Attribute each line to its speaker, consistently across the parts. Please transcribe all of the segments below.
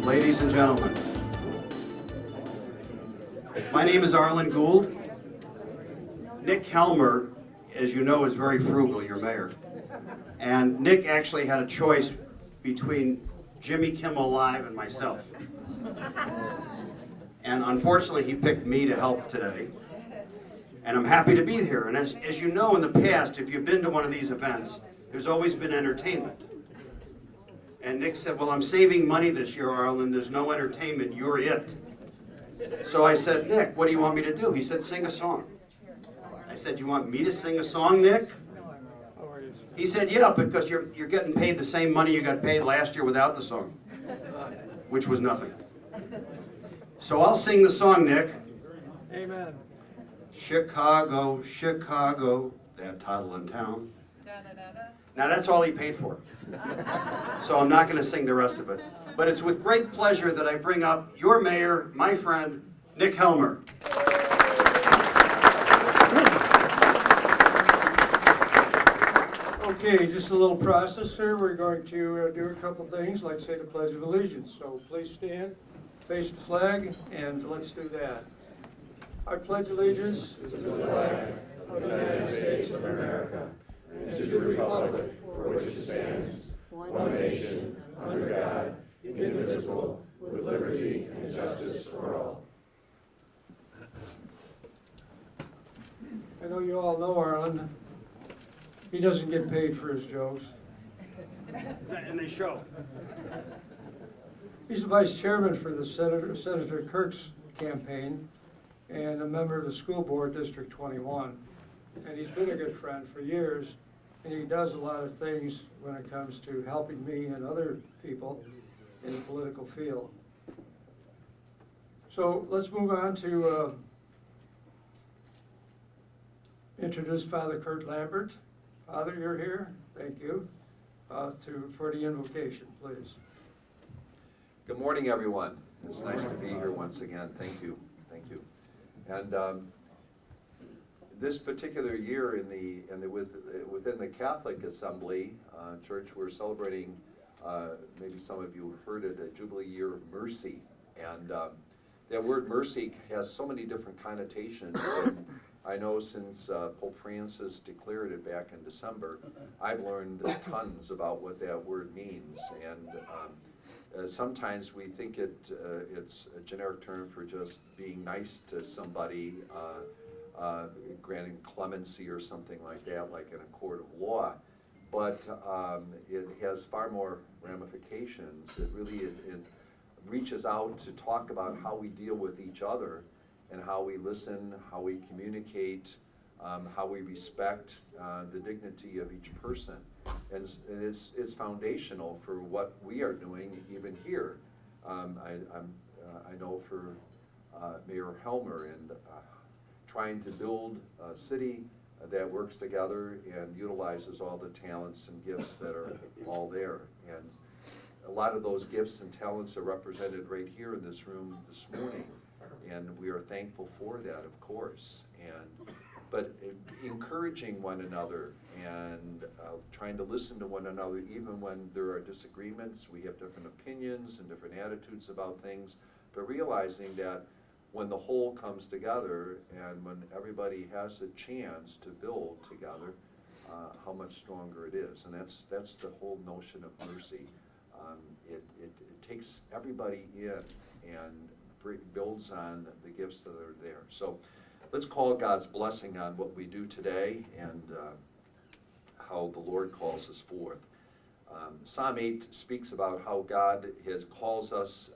Speaker 1: Ladies and gentlemen, my name is Arlen Gould. Nick Helmer, as you know, is very frugal, your mayor. And Nick actually had a choice between Jimmy Kimmel Live and myself. And unfortunately, he picked me to help today. And I'm happy to be here. And as you know, in the past, if you've been to one of these events, there's always been entertainment. And Nick said, well, I'm saving money this year, Arlen. There's no entertainment. You're it. So I said, Nick, what do you want me to do? He said, sing a song. I said, you want me to sing a song, Nick? He said, yeah, because you're getting paid the same money you got paid last year without the song, which was nothing. So I'll sing the song, Nick.
Speaker 2: Amen.
Speaker 1: Chicago, Chicago, that title in town. Now that's all he paid for. So I'm not going to sing the rest of it. But it's with great pleasure that I bring up your mayor, my friend, Nick Helmer.
Speaker 2: Okay, just a little process here. We're going to do a couple things, like say the Pledge of Allegiance. So please stand, face the flag, and let's do that. I pledge allegiance to the flag of the United States of America and to the republic for which it stands, one nation, under God, indivisible, with liberty and justice for all. I know you all know Arlen. He doesn't get paid for his jokes.
Speaker 1: And they show.
Speaker 2: He's the vice chairman for the Senator Kirk's campaign and a member of the school board, District 21. And he's been a good friend for years, and he does a lot of things when it comes to helping me and other people in the political field. So let's move on to introduce Father Kurt Lambert. Father, you're here. Thank you. For the invocation, please.
Speaker 3: Good morning, everyone. It's nice to be here once again. Thank you. Thank you. And this particular year within the Catholic Assembly Church, we're celebrating, maybe some of you have heard it, a Jubilee Year of Mercy. And that word mercy has so many different connotations. And I know since Pope Francis declared it back in December, I've learned tons about what that word means. And sometimes we think it's a generic term for just being nice to somebody, granting clemency or something like that, like in a court of law. But it has far more ramifications. It really it reaches out to talk about how we deal with each other and how we listen, how we communicate, how we respect the dignity of each person. And it's foundational for what we are doing even here. I know for Mayor Helmer and trying to build a city that works together and utilizes all the talents and gifts that are all there. And a lot of those gifts and talents are represented right here in this room this morning. And we are thankful for that, of course. But encouraging one another and trying to listen to one another, even when there are disagreements, we have different opinions and different attitudes about things, but realizing that when the whole comes together and when everybody has a chance to build together, how much stronger it is. And that's the whole notion of mercy. It takes everybody in and builds on the gifts that are there. So let's call God's blessing on what we do today and how the Lord calls us forth. Psalm 8 speaks about how God calls us.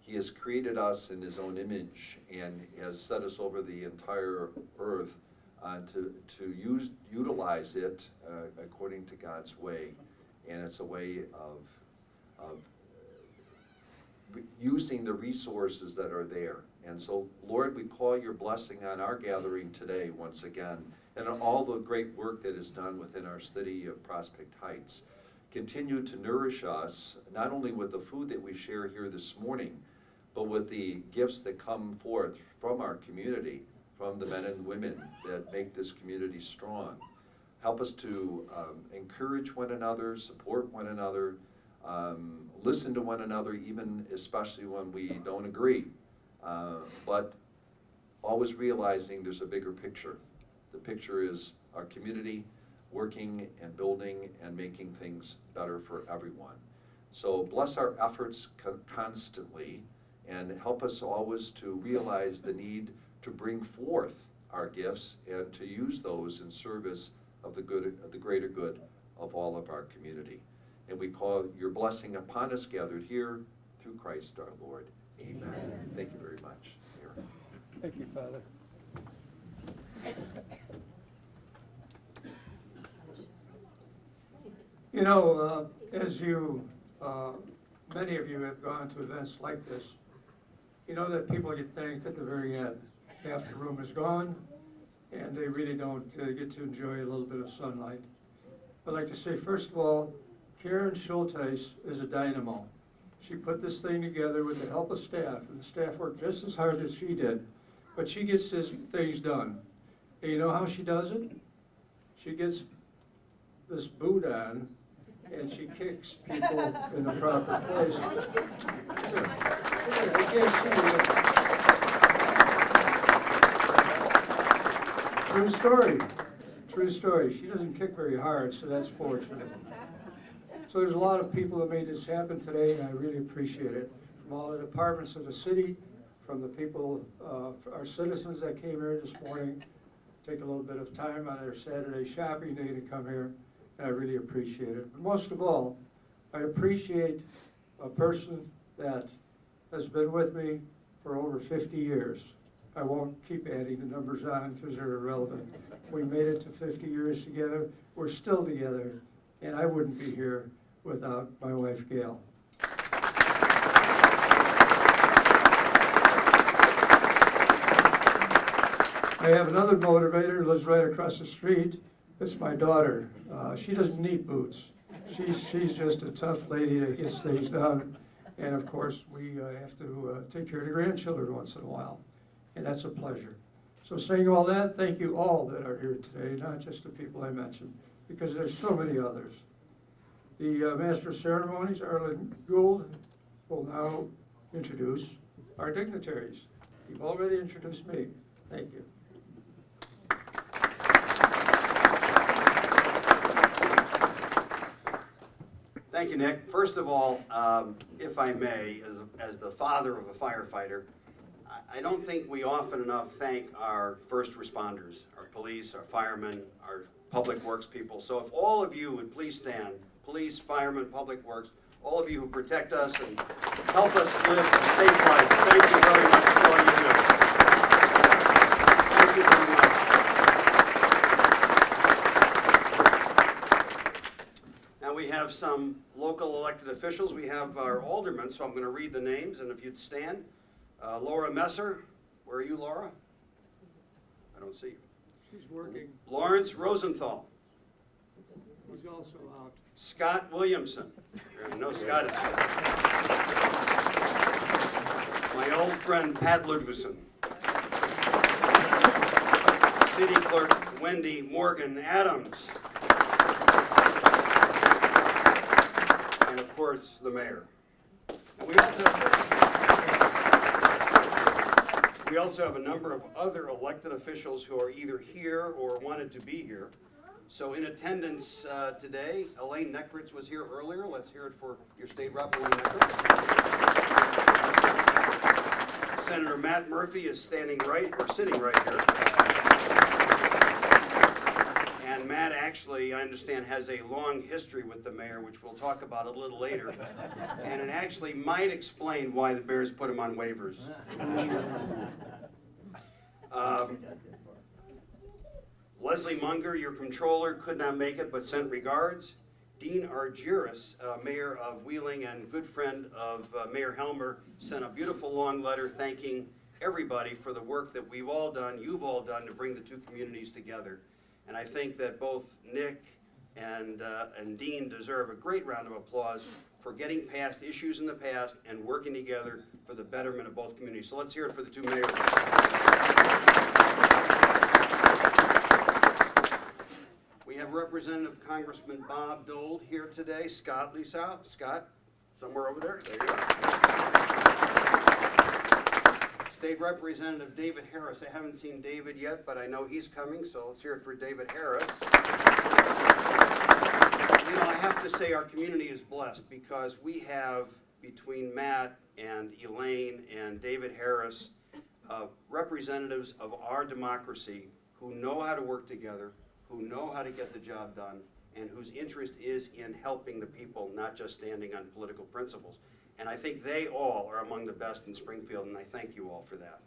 Speaker 3: He has created us in His own image and has set us over the entire earth to utilize it according to God's way. And it's a way of using the resources that are there. And so, Lord, we call your blessing on our gathering today once again, and on all the great work that is done within our city of Prospect Heights. Continue to nourish us, not only with the food that we share here this morning, but with the gifts that come forth from our community, from the men and women that make this community strong. Help us to encourage one another, support one another, listen to one another, even especially when we don't agree, but always realizing there's a bigger picture. The picture is our community working and building and making things better for everyone. So bless our efforts constantly, and help us always to realize the need to bring forth our gifts and to use those in service of the good, of the greater good of all of our community. And we call your blessing upon us gathered here through Christ our Lord. Amen. Thank you very much, Mayor.
Speaker 2: Thank you, Father. You know, as you, many of you have gone to events like this, you know that people get thanked at the very end. Half the room is gone, and they really don't get to enjoy a little bit of sunlight. I'd like to say, first of all, Karen Schulteis is a dynamo. She put this thing together with the help of staff, and the staff worked just as hard as she did, but she gets things done. And you know how she does it? She gets this boot on, and she kicks people in the proper place. Here, I can't see you. True story. True story. She doesn't kick very hard, so that's fortunate. So there's a lot of people that made this happen today, and I really appreciate it. From all the departments of the city, from the people, our citizens that came here this morning, take a little bit of time on their Saturday shopping day to come here, and I really appreciate it. But most of all, I appreciate a person that has been with me for over 50 years. I won't keep adding the numbers on because they're irrelevant. We made it to 50 years together. We're still together, and I wouldn't be here without my wife, Gail. I have another motivator who lives right across the street. It's my daughter. She doesn't need boots. She's just a tough lady that gets things done. And of course, we have to take care of the grandchildren once in a while. And that's a pleasure. So saying all that, thank you all that are here today, not just the people I mentioned, because there's so many others. The Master of Ceremonies, Arlen Gould, will now introduce our dignitaries. You've already introduced me. Thank you.
Speaker 1: Thank you, Nick. First of all, if I may, as the father of a firefighter, I don't think we often enough thank our first responders, our police, our firemen, our public works people. So if all of you would please stand, police, firemen, public works, all of you who protect us and help us live a safe life, thank you very much for all you do. Thank you very much. Now we have some local elected officials. We have our aldermen, so I'm going to read the names, and if you'd stand. Laura Messer, where are you, Laura? I don't see you.
Speaker 2: She's working.
Speaker 1: Lawrence Rosenthal.
Speaker 2: He's also out.
Speaker 1: Scott Williamson. No, Scott is here. My old friend Pat Ludvigsen. City Clerk Wendy Morgan Adams. And of course, the mayor. And we also have a number of other elected officials who are either here or wanted to be here. So in attendance today, Elaine Neckritz was here earlier. Let's hear it for your state rep, Elaine Neckritz. Senator Matt Murphy is sitting right here. And Matt actually, I understand, has a long history with the mayor, which we'll talk about a little later. And it actually might explain why the Bears put him on waivers. Leslie Munger, your controller, could not make it but sent regards. Dean Argyris, mayor of Wheeling and good friend of Mayor Helmer, sent a beautiful long letter thanking everybody for the work that we've all done, you've all done, to bring the two communities together. And I think that both Nick and Dean deserve a great round of applause for getting past issues in the past and working together for the betterment of both communities. So let's hear it for the two mayors. We have Representative Congressman Bob Dole here today. Scott Leesow. Scott, somewhere over there. There you go. State Representative David Harris. I haven't seen David yet, but I know he's coming, so let's hear it for David Harris. You know, I have to say our community is blessed because we have, between Matt and Elaine and David Harris, representatives of our democracy who know how to work together, who know how to get the job done, and whose interest is in helping the people, not just standing on political principles. And I think they all are among the best in Springfield, and I thank you all for that.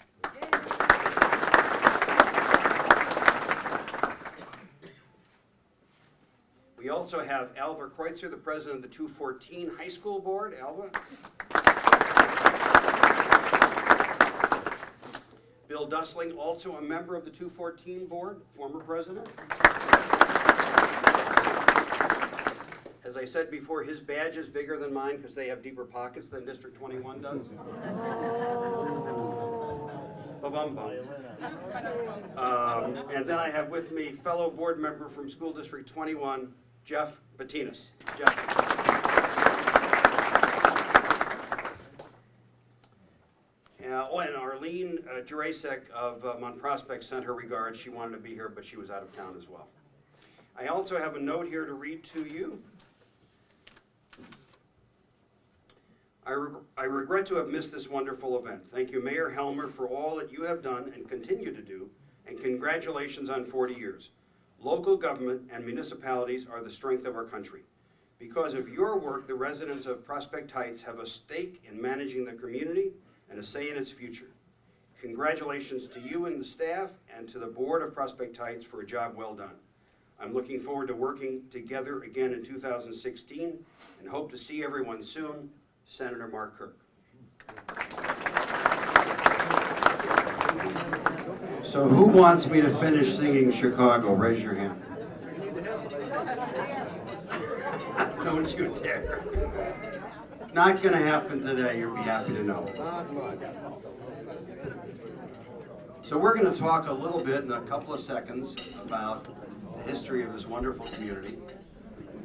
Speaker 1: We also have Alva Kreutzer, the president of the 214 High School Board. Alva. Bill Dussling, also a member of the 214 Board, former president. As I said before, his badge is bigger than mine because they have deeper pockets than District 21 does. Ba-bum-bum. And then I have with me fellow board member from School District 21, Jeff Batinas. Jeff. And Arlene Jurasek of Mount Prospect sent her regards. She wanted to be here, but she was out of town as well. I also have a note here to read to you. I regret to have missed this wonderful event. Thank you, Mayor Helmer, for all that you have done and continue to do, and congratulations on 40 years. Local government and municipalities are the strength of our country. Because of your work, the residents of Prospect Heights have a stake in managing the community and a say in its future. Congratulations to you and the staff and to the board of Prospect Heights for a job well done. I'm looking forward to working together again in 2016 and hope to see everyone soon. Senator Mark Kirk. So who wants me to finish singing Chicago? Raise your hand. Don't you dare. Not going to happen today, you'll be happy to know. So we're going to talk a little bit in a couple of seconds about the history of this wonderful community.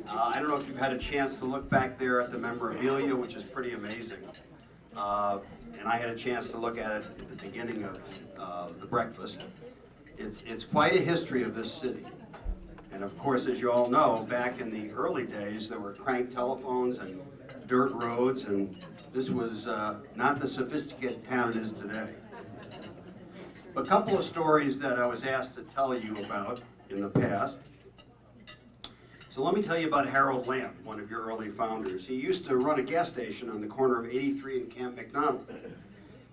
Speaker 1: I don't know if you've had a chance to look back there at the memorabilia, which is pretty amazing. And I had a chance to look at it at the beginning of the breakfast. It's quite a history of this city. And of course, as you all know, back in the early days, there were crank telephones and dirt roads, and this was not the sophisticated town it is today. A couple of stories that I was asked to tell you about in the past. So let me tell you about Harold Lamb, one of your early founders. He used to run a gas station on the corner of 83 and Camp McDonald.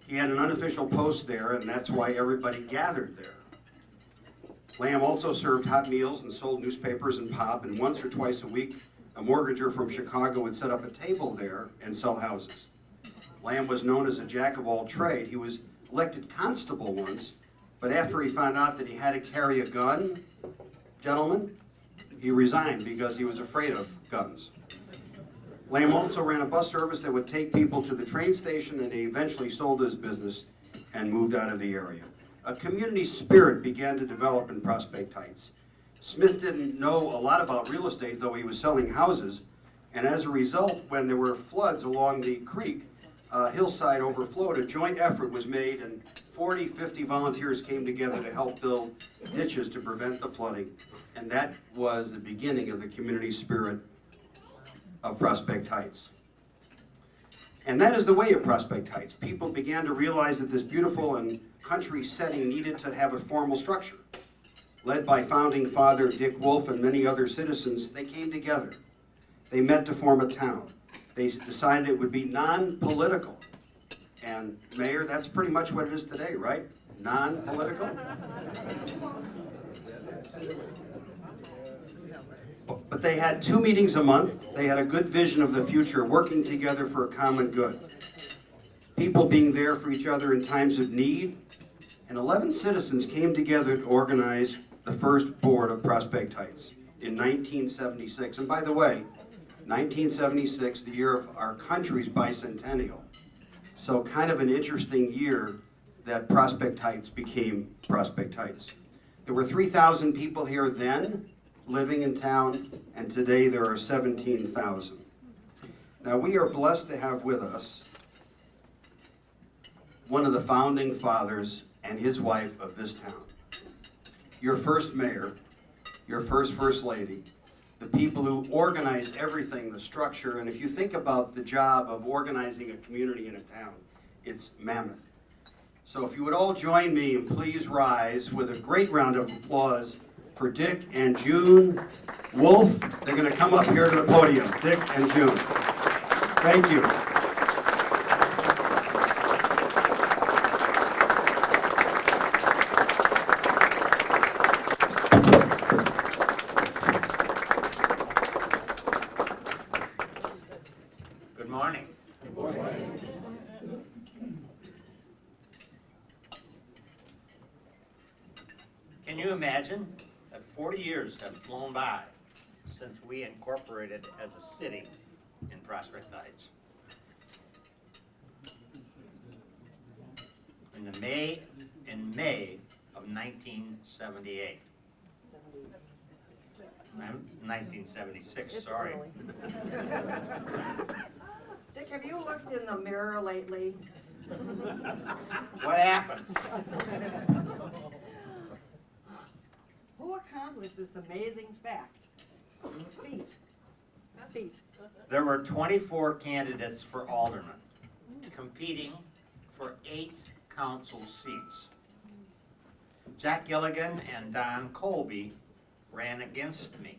Speaker 1: He had an unofficial post there, and that's why everybody gathered there. Lamb also served hot meals and sold newspapers and pop, and once or twice a week, a mortgager from Chicago would set up a table there and sell houses. Lamb was known as a jack of all trade. He was elected constable once, but after he found out that he had to carry a gun, gentlemen, he resigned because he was afraid of guns. Lamb also ran a bus service that would take people to the train station, and he eventually sold his business and moved out of the area. A community spirit began to develop in Prospect Heights. Smith didn't know a lot about real estate, though he was selling houses, and as a result, when there were floods along the creek, hillside overflowed, a joint effort was made, and 40, 50 volunteers came together to help build ditches to prevent the flooding. And that was the beginning of the community spirit of Prospect Heights. And that is the way of Prospect Heights. People began to realize that this beautiful and country setting needed to have a formal structure. Led by founding father Dick Wolf and many other citizens, they came together. They met to form a town. They decided it would be non-political. And Mayor, that's pretty much what it is today, right? Non-political? But they had 2 meetings a month. They had a good vision of the future, working together for a common good. People being there for each other in times of need. And 11 citizens came together to organize the first board of Prospect Heights in 1976. And by the way, 1976, the year of our country's bicentennial. So kind of an interesting year that Prospect Heights became Prospect Heights. There were 3,000 people here then, living in town, and today there are 17,000. Now, we are blessed to have with us one of the founding fathers and his wife of this town. Your first mayor, your first lady, the people who organized everything, the structure, and if you think about the job of organizing a community in a town, it's mammoth. So if you would all join me and please rise with a great round of applause for Dick and June Wolf. They're going to come up here to the podium, Dick and June. Thank you.
Speaker 4: Good morning.
Speaker 2: Good morning.
Speaker 4: Can you imagine that 40 years have flown by since we incorporated as a city in Prospect Heights? In May of 1978. 1976,
Speaker 5: It's
Speaker 4: sorry.
Speaker 5: early. Dick, have you looked in the mirror lately?
Speaker 4: What happened?
Speaker 5: Who accomplished this amazing fact? Feet. Feet.
Speaker 4: There were 24 candidates for alderman, competing for 8 council seats. Jack Gilligan and Don Colby ran against me.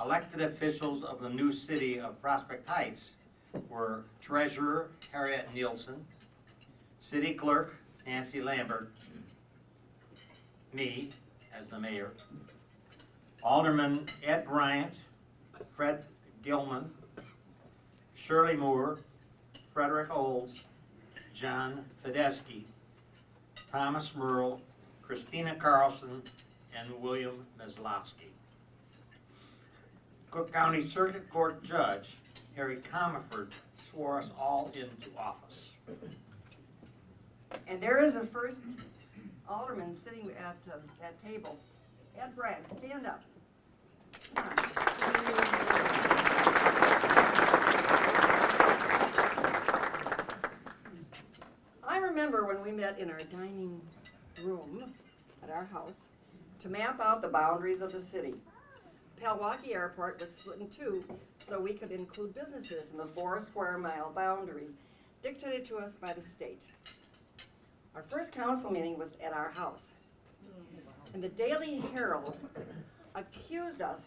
Speaker 4: Elected officials of the new city of Prospect Heights were Treasurer Harriet Nielsen, City Clerk Nancy Lambert, me as the mayor, Alderman Ed Bryant, Fred Gilman, Shirley Moore, Frederick Olds, John Fedeschi, Thomas Merle, Christina Carlson, and William Meslowski. Cook County Circuit Court Judge Harry Comerford swore us all into office.
Speaker 5: And there is a first alderman sitting at that table. Ed Bryant, stand up. Come on. I remember when we met in our dining room at our house to map out the boundaries of the city. Palwaukee Airport was split in two so we could include businesses in the 4 square mile boundary dictated to us by the state. Our first council meeting was at our house. And the Daily Herald accused us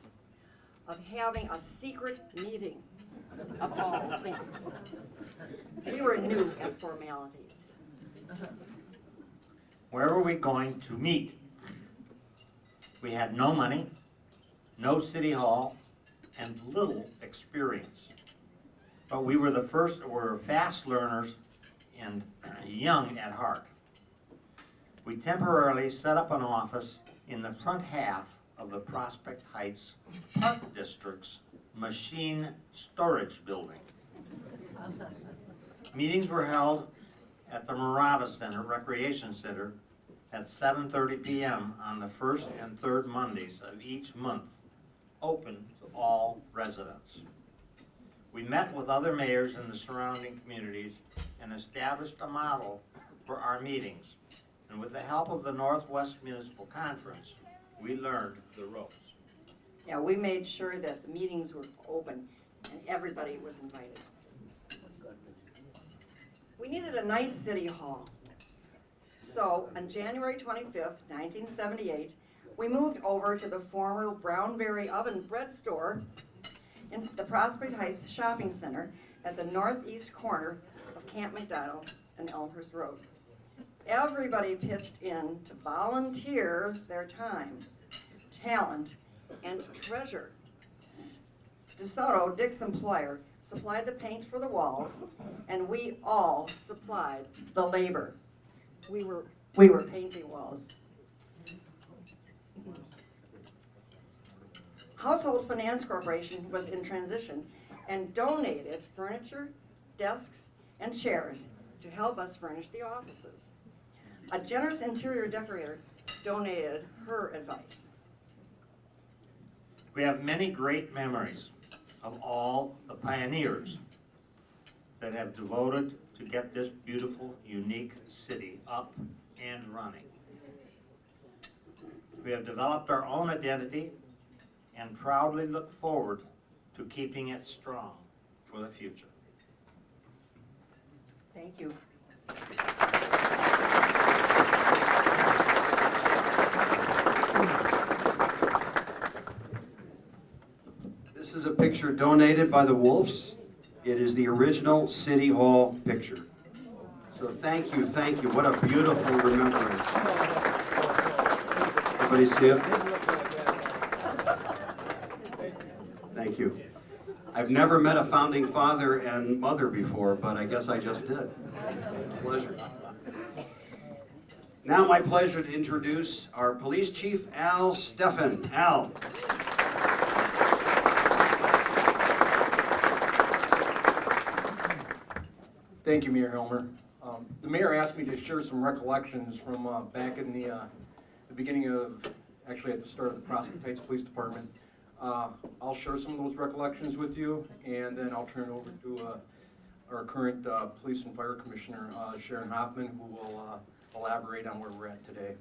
Speaker 5: of having a secret meeting of all things. We were new at formalities.
Speaker 4: Where were we going to meet? We had no money, no city hall, and little experience. But we were were fast learners and young at heart. We temporarily set up an office in the front half of the Prospect Heights Park District's machine storage building. Meetings were held at the Murata Center, Recreation Center, at 7:30 p.m. on the first and third Mondays of each month, open to all residents. We met with other mayors in the surrounding communities and established a model for our meetings. And with the help of the Northwest Municipal Conference, we learned the ropes.
Speaker 5: Yeah, we made sure that the meetings were open and everybody was invited. We needed a nice city hall. So on January 25th, 1978, we moved over to the former Brownberry Oven Bread Store in the Prospect Heights Shopping Center at the northeast corner of Camp McDonald and Elmhurst Road. Everybody pitched in to volunteer their time, talent, and treasure. DeSoto, Dick's employer, supplied the paint for the walls, and we all supplied the labor. We were painting walls. Household Finance Corporation was in transition and donated furniture, desks, and chairs to help us furnish the offices. A generous interior decorator donated her advice.
Speaker 4: We have many great memories of all the pioneers that have devoted to get this beautiful, unique city up and running. We have developed our own identity and proudly look forward to keeping it strong for the future.
Speaker 5: Thank you.
Speaker 1: This is a picture donated by the Wolves. It is the original City Hall picture. So thank you, thank you. What a beautiful remembrance. Everybody see it? Thank you. I've never met a founding father and mother before, but I guess I just did. Pleasure. Now my pleasure to introduce our Police Chief, Al Steffen. Al.
Speaker 6: Thank you, Mayor Helmer. The mayor asked me to share some recollections from back in the beginning of, actually at the start of the Prospect Heights Police Department. I'll share some of those recollections with you, and then I'll turn it over to our current Police and Fire Commissioner, Sharon Hoffman, who will elaborate on where we're at today.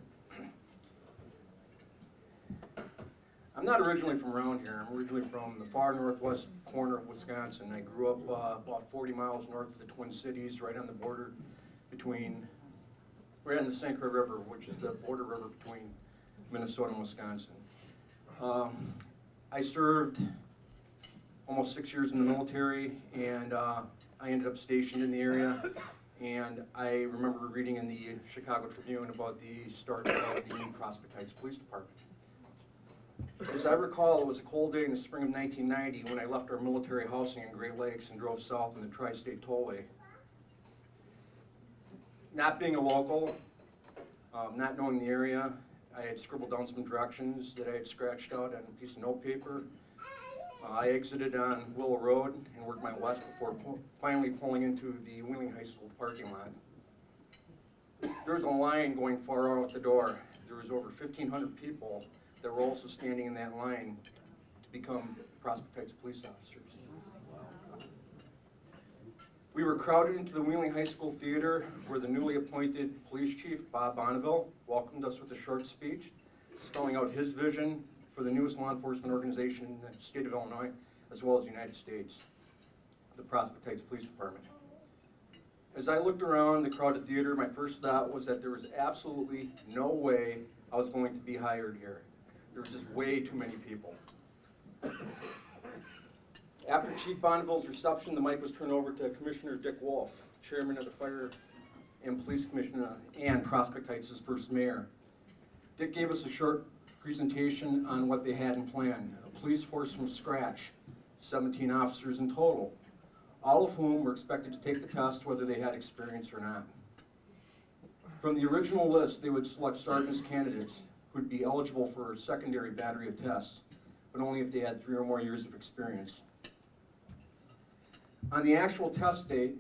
Speaker 6: I'm not originally from around here. I'm originally from the far northwest corner of Wisconsin. I grew up about 40 miles north of the Twin Cities, right on the border between, right on the St. Croix River, which is the border river between Minnesota and Wisconsin. I served almost 6 years in the military, and I ended up stationed in the area. And I remember reading in the Chicago Tribune about the start of the Prospect Heights Police Department. As I recall, it was a cold day in the spring of 1990 when I left our military housing in Great Lakes and drove south on the Tri-State Tollway. Not being a local, not knowing the area, I had scribbled down some directions that I had scratched out on a piece of notepaper. I exited on Willow Road and worked my west before finally pulling into the Wheeling High School parking lot. There was a line going far out the door. There was over 1,500 people that were also standing in that line to become Prospect Heights police officers. We were crowded into the Wheeling High School theater where the newly appointed police chief, Bob Bonneville, welcomed us with a short speech, spelling out his vision for the newest law enforcement organization in the state of Illinois, as well as the United States, the Prospect Heights Police Department. As I looked around the crowded theater, my first thought was that there was absolutely no way I was going to be hired here. There was just way too many people. After Chief Bonneville's reception, the mic was turned over to Commissioner Dick Wolf, Chairman of the Fire and Police Commission and Prospect Heights' first mayor. Dick gave us a short presentation on what they had in plan. A police force from scratch, 17 officers in total, all of whom were expected to take the test whether they had experience or not. From the original list, they would select sergeants candidates who would be eligible for a secondary battery of tests, but only if they had 3 or more years of experience. On the actual test date,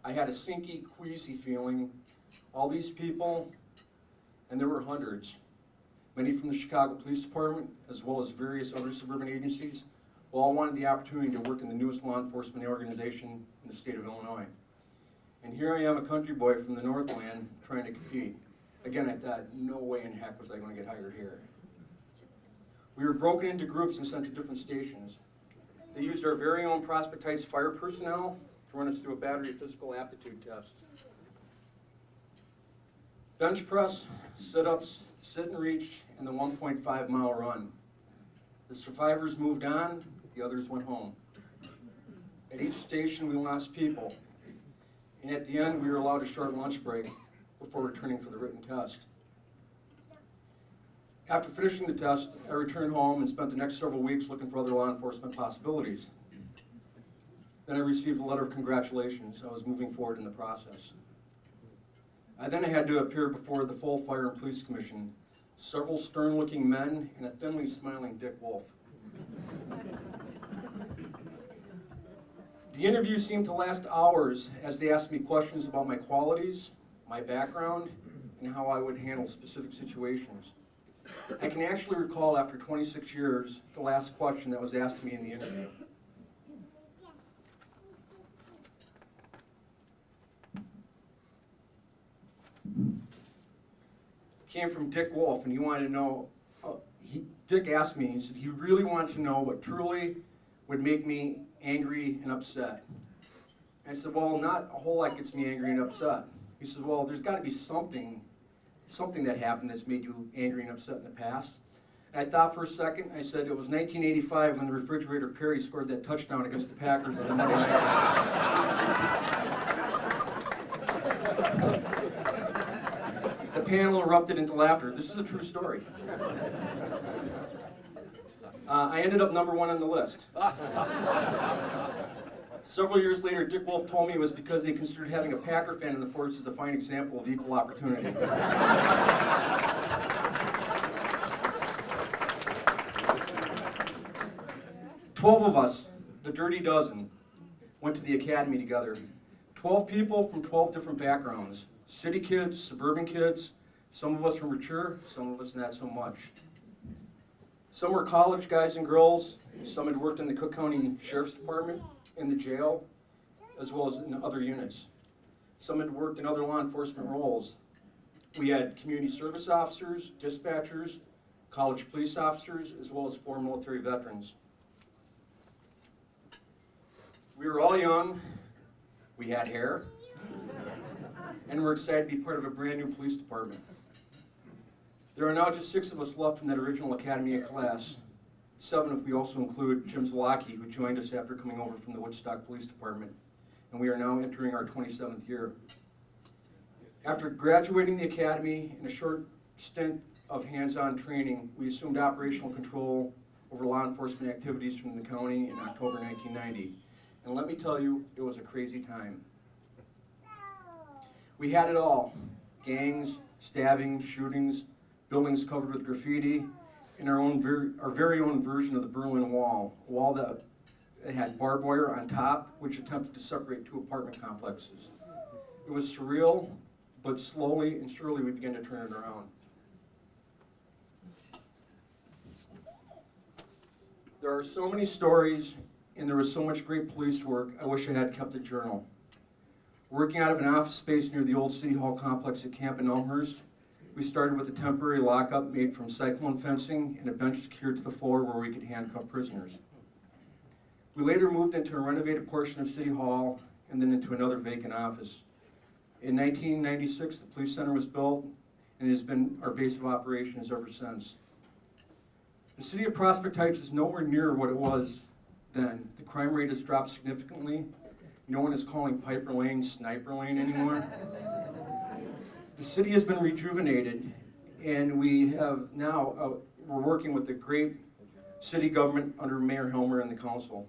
Speaker 6: I had a sinky, queasy feeling. All these people, and there were hundreds, many from the Chicago Police Department, as well as various other suburban agencies, all wanted the opportunity to work in the newest law enforcement organization in the state of Illinois. And here I am, a country boy from the Northland, trying to compete. Again, I thought, no way in heck was I going to get hired here. We were broken into groups and sent to different stations. They used our very own Prospect Heights fire personnel to run us through a battery of physical aptitude tests. Bench press, sit-ups, sit and reach, and the 1.5-mile run. The survivors moved on, the others went home. At each station, we lost people. And at the end, we were allowed a short lunch break before returning for the written test. After finishing the test, I returned home and spent the next several weeks looking for other law enforcement possibilities. Then I received a letter of congratulations. I was moving forward in the process. I had to appear before the full Fire and Police Commission, several stern-looking men and a thinly smiling Dick Wolf. The interview seemed to last hours as they asked me questions about my qualities, my background, and how I would handle specific situations. I can actually recall after 26 years, the last question that was asked to me in the interview. Came from Dick Wolf, and he wanted to know, Dick asked me, he said he really wanted to know what truly would make me angry and upset. I said, well, not a whole lot gets me angry and upset. He said, well, there's got to be something that happened that's made you angry and upset in the past. And I thought for a second. I said, it was 1985 when the refrigerator Perry scored that touchdown against the Packers on the Monday night. The panel erupted into laughter. This is a true story. I ended up number 1 on the list. Several years later, Dick Wolf told me it was because he considered having a Packer fan in the force as a fine example of equal opportunity. 12 of us, the Dirty Dozen, went to the academy together. 12 people from 12 different backgrounds. City kids, suburban kids, some of us were mature, some of us not so much. Some were college guys and girls, some had worked in the Cook County Sheriff's Department, in the jail, as well as in other units. Some had worked in other law enforcement roles. We had community service officers, dispatchers, college police officers, as well as 4 military veterans. We were all young, we had hair, and we're excited to be part of a brand new police department. There are now just 6 of us left from that original academy class, 7 if we also include Jim Zalaki, who joined us after coming over from the Woodstock Police Department, and we are now entering our 27th year. After graduating the academy and a short stint of hands-on training, we assumed operational control over law enforcement activities from the county in October 1990. And let me tell you, it was a crazy time. We had it all: gangs, stabbings, shootings, buildings covered with graffiti, and our very own version of the Berlin Wall, a wall that had barbed wire on top, which attempted to separate 2 apartment complexes. It was surreal, but slowly and surely we began to turn it around. There are so many stories, and there was so much great police work, I wish I had kept a journal. Working out of an office space near the old City Hall complex at Camp in Elmhurst, we started with a temporary lockup made from cyclone fencing and a bench secured to the floor where we could handcuff prisoners. We later moved into a renovated portion of City Hall and then into another vacant office. In 1996, the police center was built, and it has been our base of operations ever since. The city of Prospect Heights is nowhere near what it was then. The crime rate has dropped significantly. No one is calling Piper Lane Sniper Lane anymore. The city has been rejuvenated, and we have now, we're working with the great city government under Mayor Helmer and the council.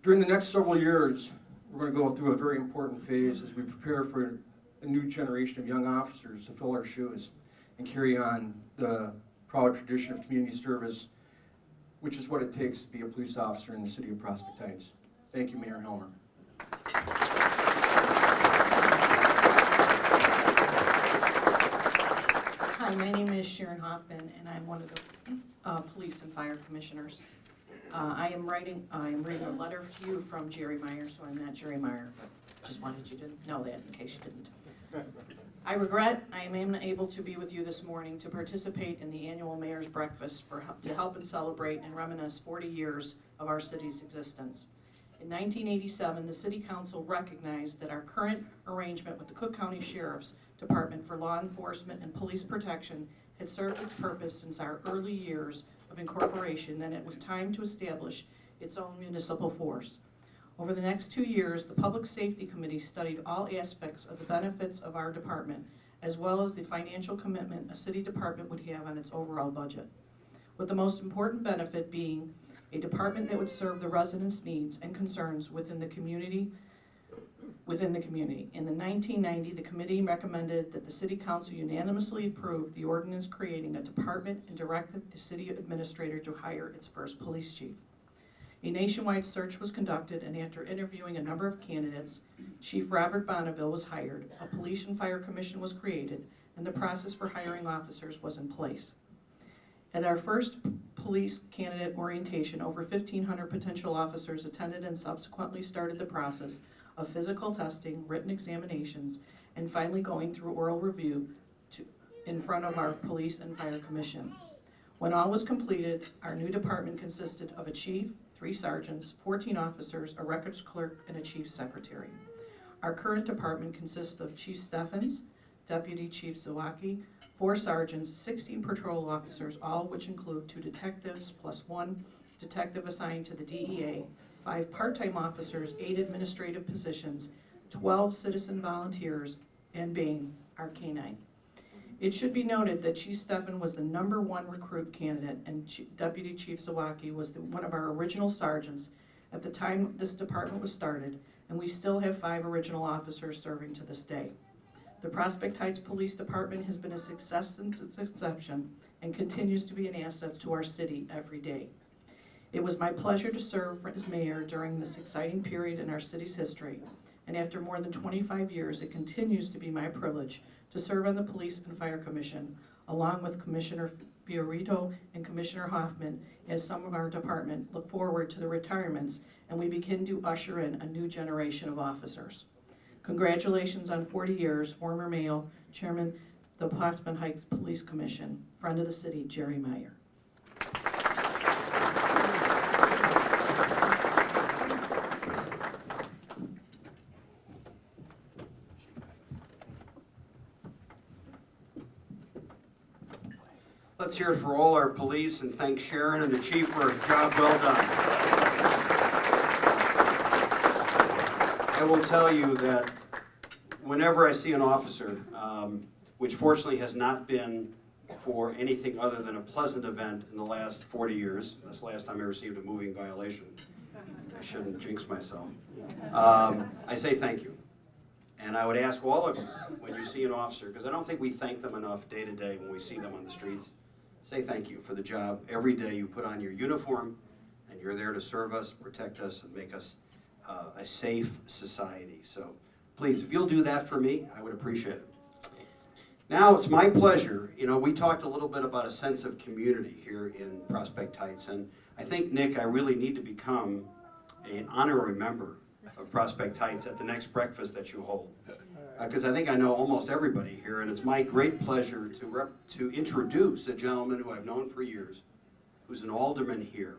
Speaker 6: During the next several years, we're going to go through a very important phase as we prepare for a new generation of young officers to fill our shoes and carry on the proud tradition of community service, which is what it takes to be a police officer in the city of Prospect Heights. Thank you, Mayor Helmer.
Speaker 7: Hi, my name is Sharon Hoffman, and I'm one of the police and fire commissioners. I am reading a letter to you from Jerry Meyer, so I'm not Jerry Meyer, but just wanted you to know that in case you didn't. I regret I am unable to be with you this morning to participate in the annual Mayor's Breakfast to help and celebrate and reminisce 40 years of our city's existence. In 1987, the City Council recognized that our current arrangement with the Cook County Sheriff's Department for law enforcement and police protection had served its purpose since our early years of incorporation, and it was time to establish its own municipal force. Over the next 2 years, the Public Safety Committee studied all aspects of the benefits of our department, as well as the financial commitment a city department would have on its overall budget, with the most important benefit being a department that would serve the residents' needs and concerns within the community. In the 1990, the committee recommended that the City Council unanimously approve the ordinance creating a department and directed the city administrator to hire its first police chief. A nationwide search was conducted, and after interviewing a number of candidates, Chief Robert Bonneville was hired, a police and fire commission was created, and the process for hiring officers was in place. At our first police candidate orientation, over 1,500 potential officers attended and subsequently started the process of physical testing, written examinations, and finally going through oral review in front of our Police and Fire Commission. When all was completed, our new department consisted of a chief, 3 sergeants, 14 officers, a records clerk, and a chief secretary. Our current department consists of Chief Steffens, Deputy Chief Zawacki, 4 sergeants, 16 patrol officers, all which include 2 detectives plus 1 detective assigned to the DEA, 5 part-time officers, 8 administrative positions, 12 citizen volunteers, and Bain, our K-9. It should be noted that Chief Steffen was the #1 recruit candidate, and Deputy Chief Zawacki was one of our original sergeants at the time this department was started, and we still have 5 original officers serving to this day. The Prospect Heights Police Department has been a success since its inception and continues to be an asset to our city every day. It was my pleasure to serve as mayor during this exciting period in our city's history, and after more than 25 years, it continues to be my privilege to serve on the Police and Fire Commission, along with Commissioner Fiorito and Commissioner Hoffman, as some of our department look forward to the retirements and we begin to usher in a new generation of officers. Congratulations on 40 years, former Mayor, Chairman, the Prospect Heights Police Commission, friend of the city, Jerry Meyer.
Speaker 1: Let's hear it for all our police and thank Sharon and the chief for a job well done. I will tell you that whenever I see an officer, which fortunately has not been for anything other than a pleasant event in the last 40 years, that's the last time I received a moving violation. I shouldn't jinx myself. I say thank you. And I would ask all of you, when you see an officer, because I don't think we thank them enough day to day when we see them on the streets, say thank you for the job. Every day you put on your uniform and you're there to serve us, protect us, and make us a safe society. So please, if you'll do that for me, I would appreciate it. Now it's my pleasure, we talked a little bit about a sense of community here in Prospect Heights, and I think, Nick, I really need to become an honorary member of Prospect Heights at the next breakfast that you hold. Because I think I know almost everybody here, and it's my great pleasure to introduce a gentleman who I've known for years, who's an alderman here,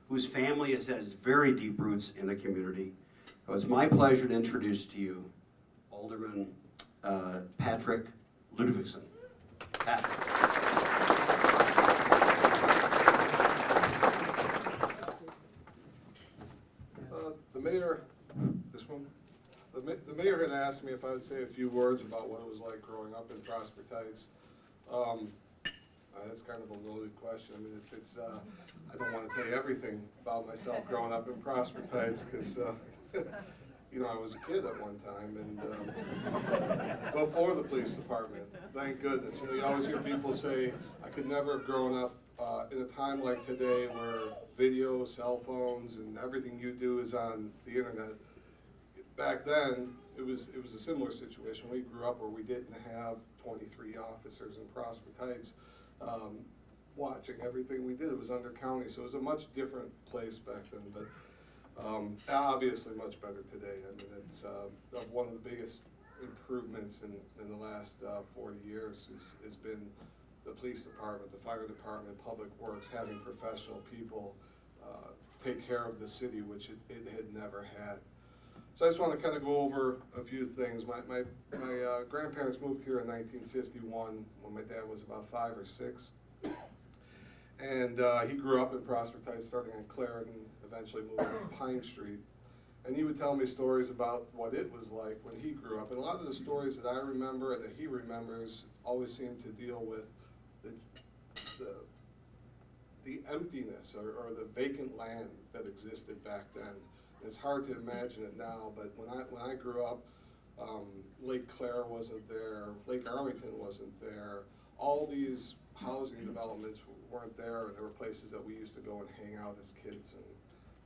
Speaker 1: whose family has very deep roots in the community. So it's my pleasure to introduce to you Alderman Patrick Ludvigsen. Patrick.
Speaker 8: The mayor, this one? The mayor had asked me if I would say a few words about what it was like growing up in Prospect Heights. That's kind of a loaded question. I mean, I don't want to tell you everything about myself growing up in Prospect Heights because, I was a kid at one time and before the police department, thank goodness. You always hear people say, I could never have grown up in a time like today where video, cell phones, and everything you do is on the internet. Back then, it was a similar situation. We grew up where we didn't have 23 officers in Prospect Heights watching everything we did. It was under county, so it was a much different place back then, but obviously much better today. I mean, it's one of the biggest improvements in the last 40 years has been the police department, the fire department, public works, having professional people take care of the city, which it had never had. So I just want to kind of go over a few things. My grandparents moved here in 1951 when my dad was about 5 or 6. And he grew up in Prospect Heights, starting on Clarendon, eventually moving to Pine Street. And he would tell me stories about what it was like when he grew up. And a lot of the stories that I remember and that he remembers always seem to deal with the emptiness or the vacant land that existed back then. It's hard to imagine it now, but when I grew up, Lake Claire wasn't there, Lake Arlington wasn't there. All these housing developments weren't there, and there were places that we used to go and hang out as kids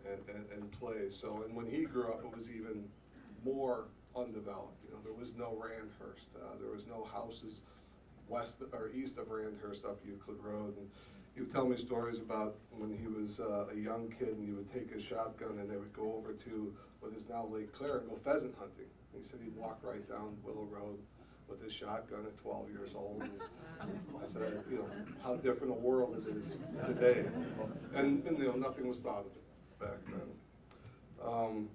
Speaker 8: and play. So, and when he grew up, it was even more undeveloped. There was no Randhurst, there was no houses west or east of Randhurst up Euclid Road. And he would tell me stories about when he was a young kid, and he would take his shotgun and they would go over to what is now Lake Claire and go pheasant hunting. And he said he'd walk right down Willow Road with his shotgun at 12 years old. And I said, you know, how different a world it is today. And you know, nothing was thought of it back then.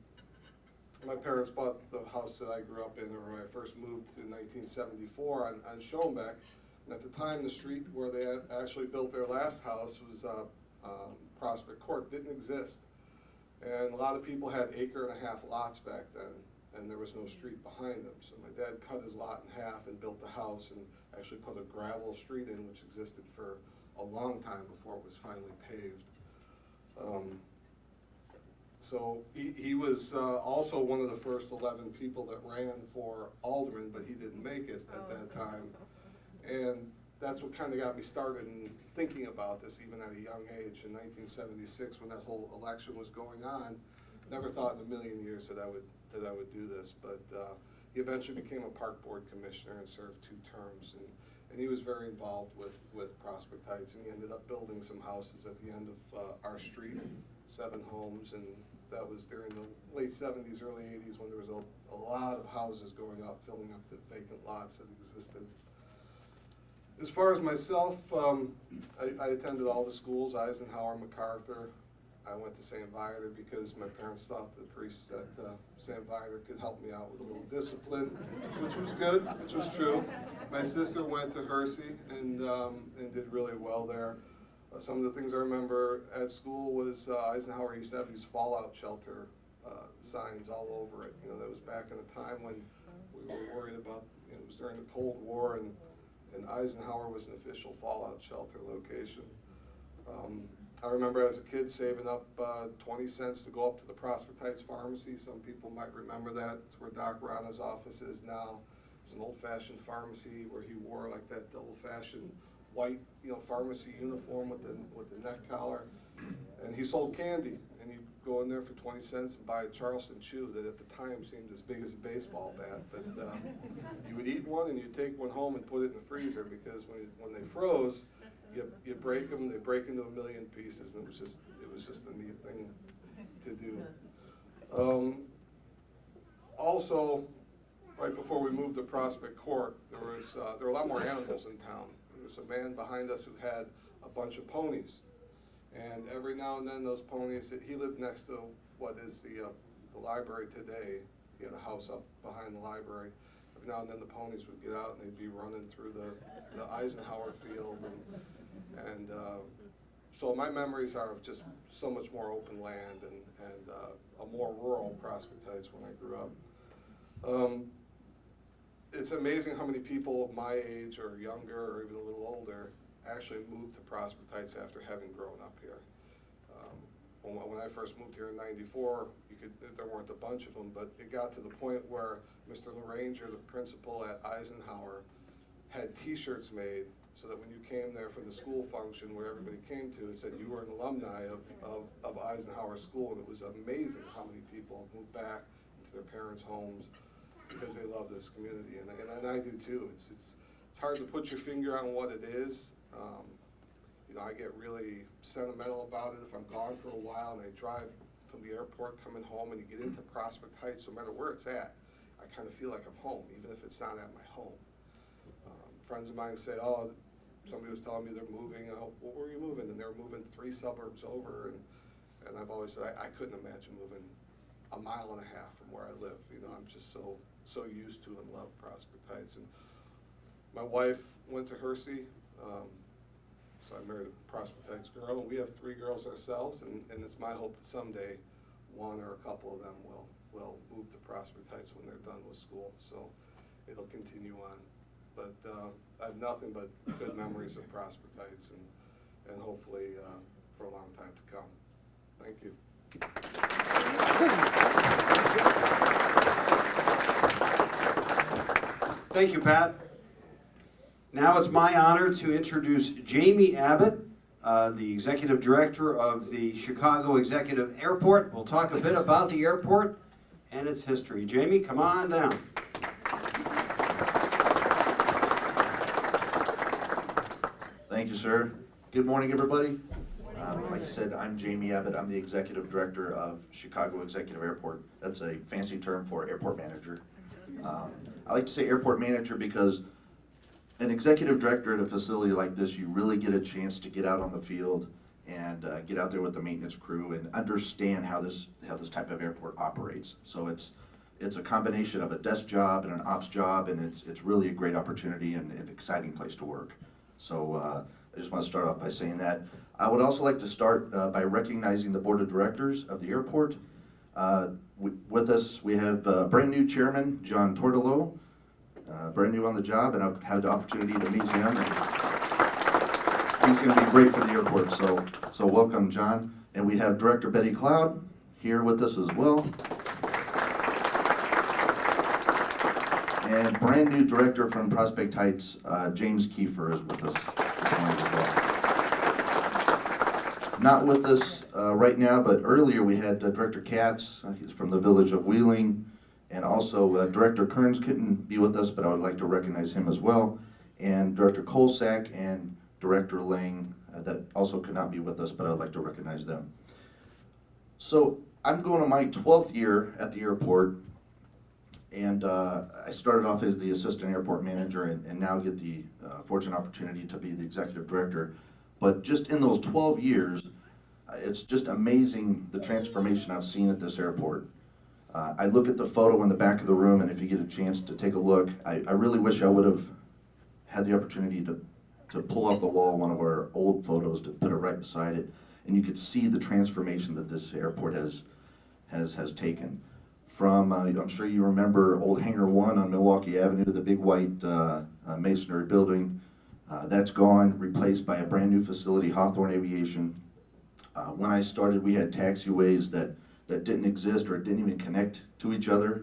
Speaker 8: My parents bought the house that I grew up in, or when I first moved in 1974 on Schoenbeck. And at the time, the street where they had actually built their last house was Prospect Court, didn't exist. And a lot of people had 1.5 acre lots back then, and there was no street behind them. So my dad cut his lot in half and built the house and actually put a gravel street in, which existed for a long time before it was finally paved. So he was also one of the first 11 people that ran for alderman, but he didn't make it at that time. And that's what kind of got me started in thinking about this, even at a young age. In 1976, when that whole election was going on, never thought in a million years that I would do this. But he eventually became a park board commissioner and served 2 terms. And he was very involved with Prospect Heights, and he ended up building some houses at the end of our street, 7 homes, and that was during the late 70s, early 80s, when there was a lot of houses going up, filling up the vacant lots that existed. As far as myself, I attended all the schools, Eisenhower, MacArthur. I went to St. Viator because my parents thought the priests at St. Viator could help me out with a little discipline, which was good, which was true. My sister went to Hersey and did really well there. Some of the things I remember at school was Eisenhower used to have these fallout shelter signs all over it. You know, that was back in a time when we were worried about, you know, it was during the Cold War, and Eisenhower was an official fallout shelter location. I remember as a kid saving up 20 cents to go up to the Prospect Heights Pharmacy. Some people might remember that. It's where Doc Rana's office is now. It's an old-fashioned pharmacy where he wore like that old-fashioned white, you know, pharmacy uniform with the neck collar. And he sold candy, and you'd go in there for 20 cents and buy a Charleston Chew that at the time seemed as big as a baseball bat. But you would eat one and you'd take one home and put it in the freezer, because when they froze, you break them, they break into a million pieces, and it was just a neat thing to do. Also, right before we moved to Prospect Court, there were a lot more animals in town. There was a man behind us who had a bunch of ponies. And every now and then those ponies, he lived next to what is the library today. He had a house up behind the library. Every now and then the ponies would get out and they'd be running through the Eisenhower field. And so my memories are of just so much more open land and a more rural Prospect Heights when I grew up. It's amazing how many people of my age or younger or even a little older actually moved to Prospect Heights after having grown up here. When I first moved here in '94, there weren't a bunch of them, but it got to the point where Mr. LaRanger, the principal at Eisenhower, had T-shirts made so that when you came there for the school function where everybody came to, it said you were an alumni of Eisenhower School, and it was amazing how many people moved back into their parents' homes because they love this community, and I do too. It's hard to put your finger on what it is. You know, I get really sentimental about it if I'm gone for a while and I drive from the airport coming home and you get into Prospect Heights, no matter where it's at, I kind of feel like I'm home, even if it's not at my home. Friends of mine say, oh, somebody was telling me they're moving. Oh, well, where are you moving? And they were moving 3 suburbs over, and I've always said I couldn't imagine moving 1.5 miles from where I live. You know, I'm just so used to and love Prospect Heights. And my wife went to Hersey, so I married a Prospect Heights girl, and we have 3 girls ourselves, and it's my hope that someday one or a couple of them will move to Prospect Heights when they're done with school, so it'll continue on. But I have nothing but good memories of Prospect Heights, and hopefully for a long time to come. Thank you.
Speaker 1: Thank you, Pat. Now it's my honor to introduce Jamie Abbott, the Executive Director of the Chicago Executive Airport. We'll talk a bit about the airport and its history. Jamie, come on down.
Speaker 9: Thank you, sir. Good morning, everybody. Like I said, I'm Jamie Abbott. I'm the Executive Director of Chicago Executive Airport. That's a fancy term for airport manager. I like to say airport manager because an executive director at a facility like this, you really get a chance to get out on the field and get out there with the maintenance crew and understand how this type of airport operates. So it's a combination of a desk job and an ops job, and it's really a great opportunity and an exciting place to work. So I just want to start off by saying that. I would also like to start by recognizing the board of directors of the airport. With us, we have brand new chairman, John Tortolo, brand new on the job, and I've had the opportunity to meet him. And he's going to be great for the airport, so welcome, John. And we have Director Betty Cloud here with us as well. And brand new director from Prospect Heights, James Kiefer, is with us this morning as well. Not with us right now, but earlier we had Director Katz, he's from the village of Wheeling, and also Director Kearns couldn't be with us, but I would like to recognize him as well, and Director Kolsak and Director Lang that also could not be with us, but I'd like to recognize them. So I'm going to my 12th year at the airport, and I started off as the assistant airport manager and now get the fortunate opportunity to be the executive director. But just in those 12 years, it's just amazing the transformation I've seen at this airport. I look at the photo in the back of the room, and if you get a chance to take a look, I really wish I would have had the opportunity to pull off the wall one of our old photos to put it right beside it, and you could see the transformation that this airport has taken. From, I'm sure you remember Old Hangar 1 on Milwaukee Avenue, the big white masonry building. That's gone, replaced by a brand new facility, Hawthorne Aviation. When I started, we had taxiways that didn't exist or didn't even connect to each other.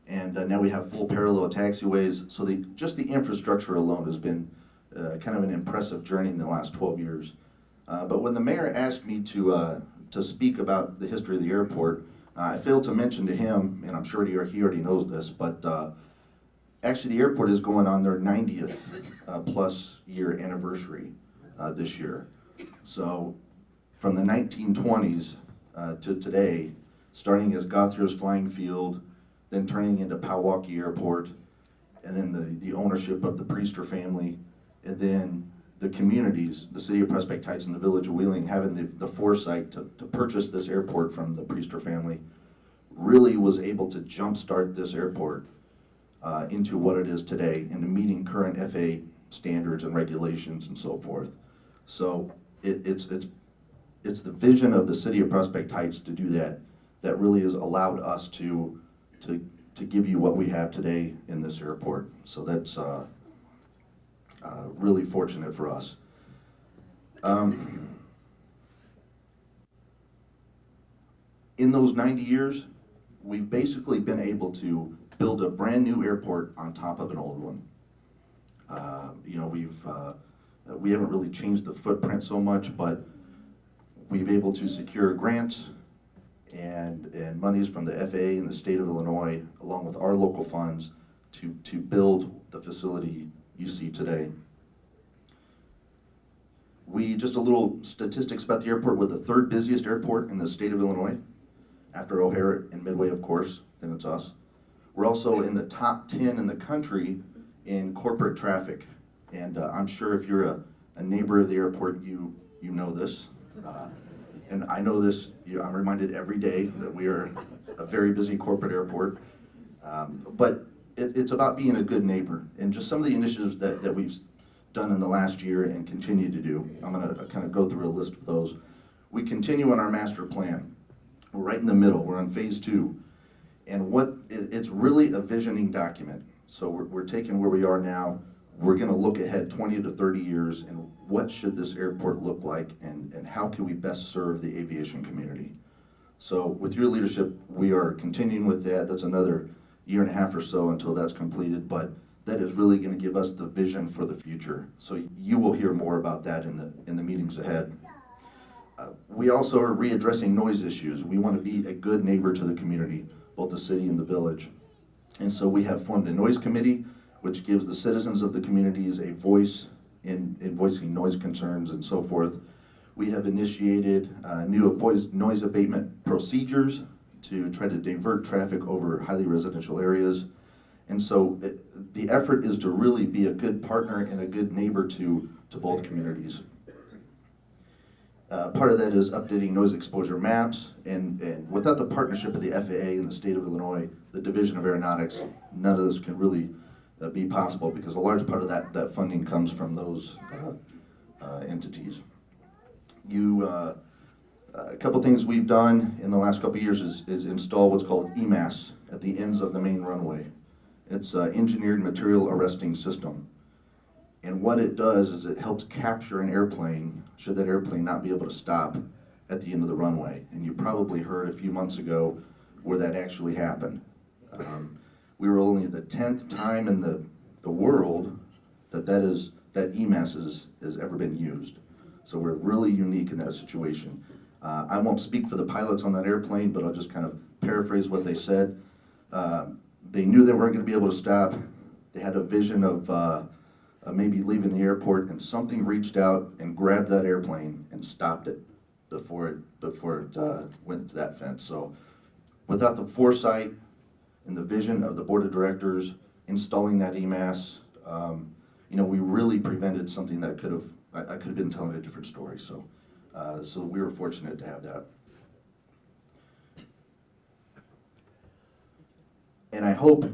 Speaker 9: And now we have full parallel taxiways. So just the infrastructure alone has been kind of an impressive journey in the last 12 years. But when the mayor asked me to speak about the history of the airport, I failed to mention to him, and I'm sure he already knows this, but actually the airport is going on their 90th plus year anniversary this year. So from the 1920s to today, starting as Gothiers Flying Field, then turning into Pewaukee Airport, and then the ownership of the Priester family, and then the communities, the city of Prospect Heights and the village of Wheeling, having the foresight to purchase this airport from the Priester family, really was able to jumpstart this airport into what it is today, into meeting current FAA standards and regulations and so forth. So it's the vision of the city of Prospect Heights to do that really has allowed us to give you what we have today in this airport. So that's really fortunate for us. In those 90 years, we've basically been able to build a brand new airport on top of an old one. We haven't really changed the footprint so much, but we've able to secure grants and monies from the FAA and the state of Illinois, along with our local funds, to build the facility you see today. Just a little statistics about the airport. We're the third busiest airport in the state of Illinois, after O'Hare and Midway, of course, then it's us. We're also in the top 10 in the country in corporate traffic. And I'm sure if you're a neighbor of the airport, you know this. And I know this, I'm reminded every day that we are a very busy corporate airport. But it's about being a good neighbor. And just some of the initiatives that we've done in the last year and continue to do. I'm gonna kind of go through a list of those. We continue on our master plan. We're right in the middle, we're on phase 2. And it's really a visioning document. So we're taking where we are now, we're gonna look ahead 20 to 30 years and what should this airport look like and how can we best serve the aviation community. So with your leadership, we are continuing with that. That's another year and a half or so until that's completed, but that is really gonna give us the vision for the future. So you will hear more about that in the meetings ahead. We also are readdressing noise issues. We want to be a good neighbor to the community, both the city and the village. And so we have formed a noise committee, which gives the citizens of the communities a voice in voicing noise concerns and so forth. We have initiated new noise abatement procedures to try to divert traffic over highly residential areas. And so the effort is to really be a good partner and a good neighbor to both communities. Part of that is updating noise exposure maps, and without the partnership of the FAA and the state of Illinois, the Division of Aeronautics, none of this can really be possible, because a large part of that funding comes from those entities. A couple things we've done in the last couple years is install what's called EMAS at the ends of the main runway. It's an engineered material arresting system. And what it does is it helps capture an airplane, should that airplane not be able to stop at the end of the runway. And you probably heard a few months ago where that actually happened. We were only the 10th time in the world that EMAS has ever been used. So we're really unique in that situation. I won't speak for the pilots on that airplane, but I'll just kind of paraphrase what they said. They knew they weren't going to be able to stop. They had a vision of maybe leaving the airport, and something reached out and grabbed that airplane and stopped it before it went to that fence. So without the foresight and the vision of the board of directors installing that EMAS, we really prevented something that I could have been telling a different story. So we were fortunate to have that. And I hope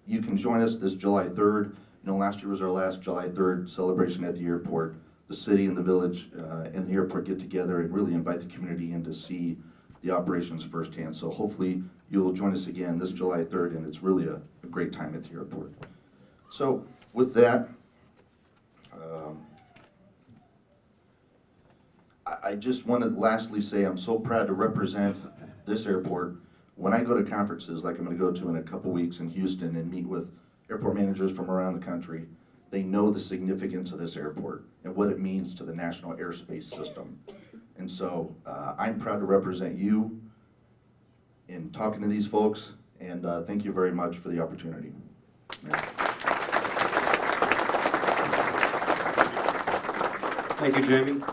Speaker 9: you can join us this July 3rd. Last year was our last July 3rd celebration at the airport. The city and the village and the airport get together and really invite the community in to see the operations firsthand. So hopefully you'll join us again this July 3rd, and it's really a great time at the airport. So with that, I just want to lastly say I'm so proud to represent this airport. When I go to conferences like I'm going to go to in a couple weeks in Houston and meet with airport managers from around the country, they know the significance of this airport and what it means to the national airspace system. And so I'm proud to represent you in talking to these folks, and thank you very much for the opportunity.
Speaker 1: Thank you, Jamie.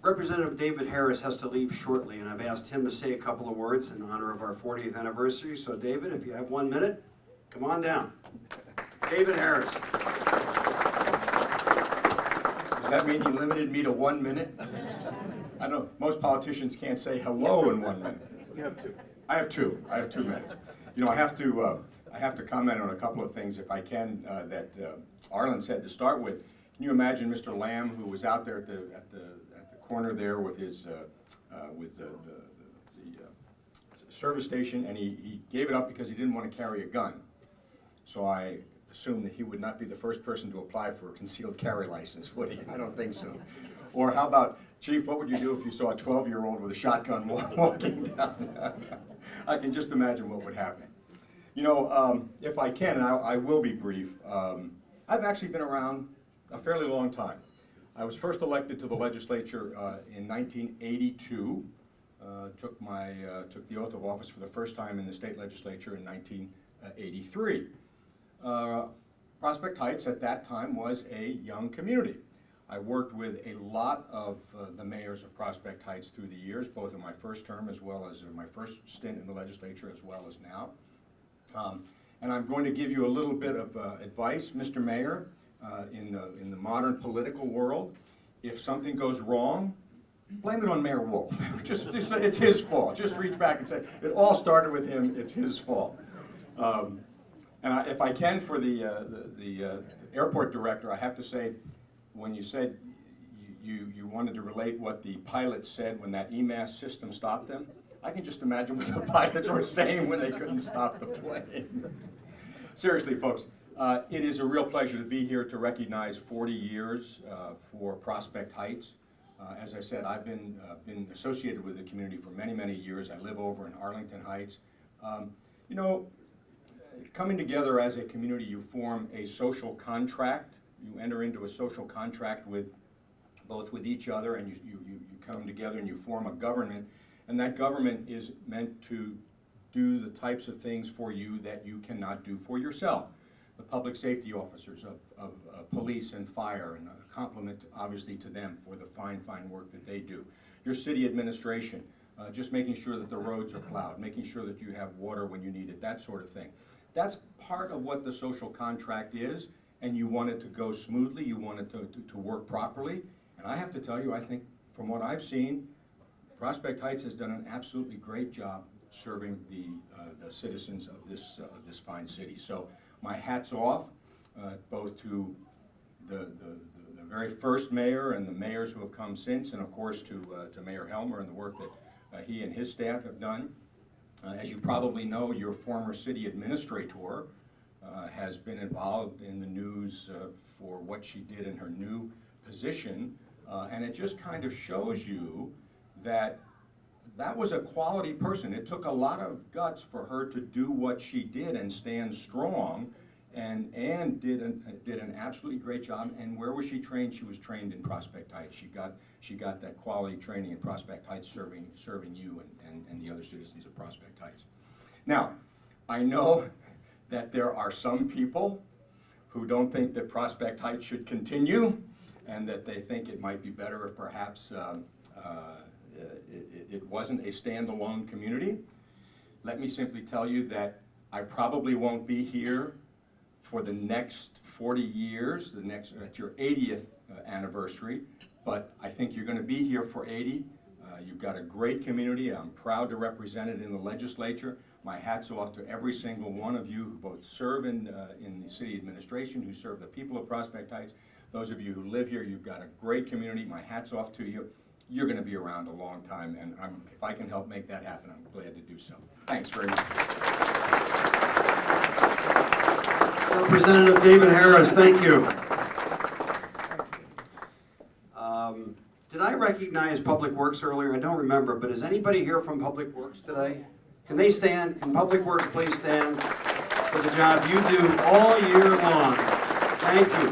Speaker 1: Representative David Harris has to leave shortly, and I've asked him to say a couple of words in honor of our 40th anniversary. So David, if you have 1 minute, come on down. David Harris.
Speaker 10: Does that mean he limited me to 1 minute? I don't, most politicians can't say hello in 1 minute.
Speaker 8: You have two.
Speaker 10: I have two. I have 2 minutes. I have to comment on a couple of things, if I can, that Arlen said to start with. Can you imagine Mr. Lamb, who was out there at the corner there with his with the service station, and he gave it up because he didn't want to carry a gun. So I assumed that he would not be the first person to apply for a concealed carry license, would he? I don't think so. Or how about, Chief, what would you do if you saw a 12-year-old with a shotgun walking down? I can just imagine what would happen. If I can, and I will be brief, I've actually been around a fairly long time. I was first elected to the legislature in 1982. Took the oath of office for the first time in the state legislature in 1983. Prospect Heights at that time was a young community. I worked with a lot of the mayors of Prospect Heights through the years, both in my first term as well as in my first stint in the legislature as well as now. And I'm going to give you a little bit of advice, Mr. Mayor, in the modern political world. If something goes wrong, blame it on Mayor Wolf. just say it's his fault. Just reach back and say, it all started with him, it's his fault. If I can, for the airport director, I have to say, when you said you wanted to relate what the pilots said when that EMAS system stopped them, I can just imagine what the pilots were saying when they couldn't stop the plane. Seriously, folks, it is a real pleasure to be here to recognize 40 years for Prospect Heights. As I said, I've been associated with the community for many, many years. I live over in Arlington Heights. Coming together as a community, you form a social contract. You enter into a social contract with each other, and you come together and you form a government. And that government is meant to do the types of things for you that you cannot do for yourself. the public safety officers of police and fire, and a compliment obviously to them for the fine work that they do. Your city administration, just making sure that the roads are plowed, making sure that you have water when you need it, that sort of thing. That's part of what the social contract is, and you want it to go smoothly, you want it to work properly. And I have to tell you, I think from what I've seen, Prospect Heights has done an absolutely great job serving the citizens of this fine city. So my hat's off both to the very first mayor and the mayors who have come since, and of course to Mayor Helmer and the work that he and his staff have done. As you probably know, your former city administrator has been involved in the news for what she did in her new position, and it just kind of shows you that that was a quality person. It took a lot of guts for her to do what she did and stand strong, and did an absolutely great job. And where was she trained? She was trained in Prospect Heights. She got that quality training in Prospect Heights, serving you and the other citizens of Prospect Heights. Now, I know that there are some people who don't think that Prospect Heights should continue, and that they think it might be better if perhaps it wasn't a standalone community. Let me simply tell you that I probably won't be here for the next 40 years, at your 80th anniversary, but I think you're going to be here for 80. You've got a great community. I'm proud to represent it in the legislature. My hat's off to every single one of you who both serve in the city administration, who serve the people of Prospect Heights. Those of you who live here, you've got a great community. My hat's off to you. You're going to be around a long time, and if I can help make that happen, I'm glad to do so. Thanks very much.
Speaker 1: Representative David Harris, thank you. Did I recognize Public Works earlier? I don't remember, but is anybody here from Public Works today? Can they stand? Can Public Works please stand for the job you do all year long? Thank you,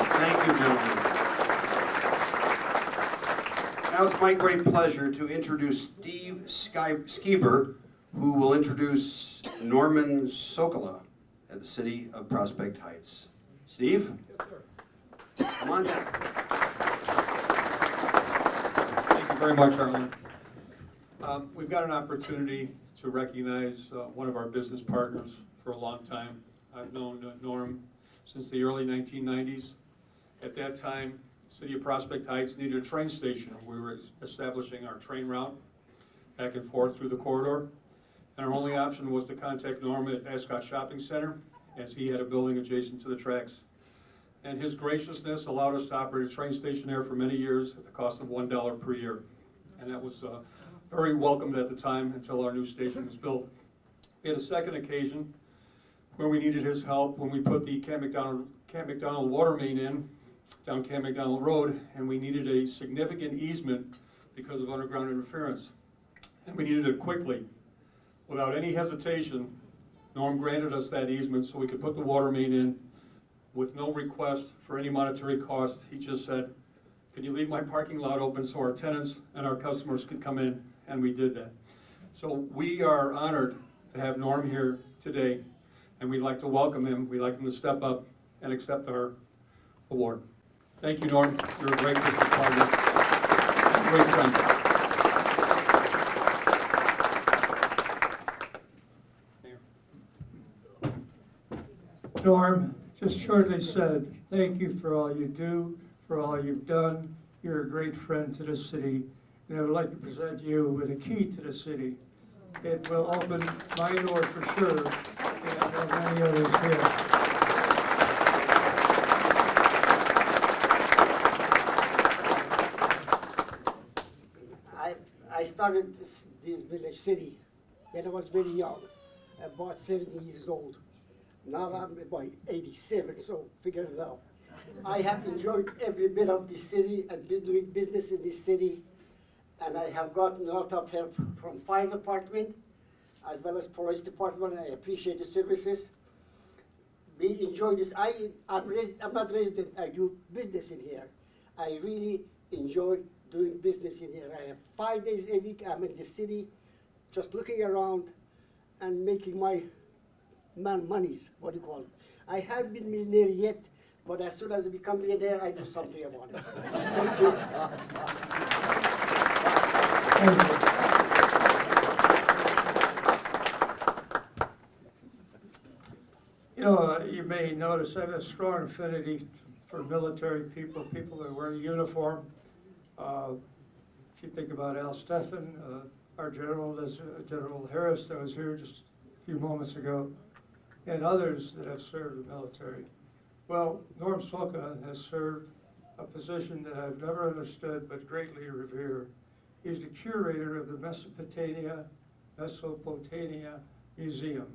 Speaker 1: gentlemen. Now it's my great pleasure to introduce Steve Schieber, who will introduce Norman Sokola at the City of Prospect Heights. Steve?
Speaker 11: Yes, sir.
Speaker 1: Come on down.
Speaker 11: Thank you very much, Arlen. We've got an opportunity to recognize one of our business partners for a long time. I've known Norm since the early 1990s. At that time, the City of Prospect Heights needed a train station. We were establishing our train route back and forth through the corridor. And our only option was to contact Norm at Ascot Shopping Center, as he had a building adjacent to the tracks. And his graciousness allowed us to operate a train station there for many years at the cost of $1 per year. And that was very welcomed at the time until our new station was built. We had a second occasion where we needed his help when we put the Camp McDonald water main in down Camp McDonald Road, and we needed a significant easement because of underground interference. And we needed it quickly. Without any hesitation, Norm granted us that easement so we could put the water main in with no request for any monetary cost. He just said, "Can you leave my parking lot open so our tenants and our customers could come in?" And we did that. So we are honored to have Norm here today, and we'd like to welcome him. We'd like him to step up and accept our award. Thank you, Norm. You're a great business partner and a great friend.
Speaker 2: Norm just shortly said, thank you for all you do, for all you've done. You're a great friend to the city, and I would like to present you with a key to the city. It will open my door for sure, and many others here.
Speaker 12: I started this village city when I was very young, about 70 years old. Now I'm about 87, so figure it out. I have enjoyed every bit of this city and been doing business in this city, and I have gotten a lot of help from fire department as well as police department. I appreciate the services. We enjoy this. I'm not resident, I do business in here. I really enjoy doing business in here. I have 5 days a week I'm in the city, just looking around and making my monies, what do you call it? I haven't been millionaire yet, but as soon as I become millionaire, I do something about it. Thank you.
Speaker 2: Thank you. You know, you may notice I have a strong affinity for military people, people that wear a uniform. If you think about Al Stephan, our general, General Harris that was here just a few moments ago, and others that have served the military. Well, Norm Soka has served a position that I've never understood but greatly revere. He's the curator of the Mesopotamia Museum.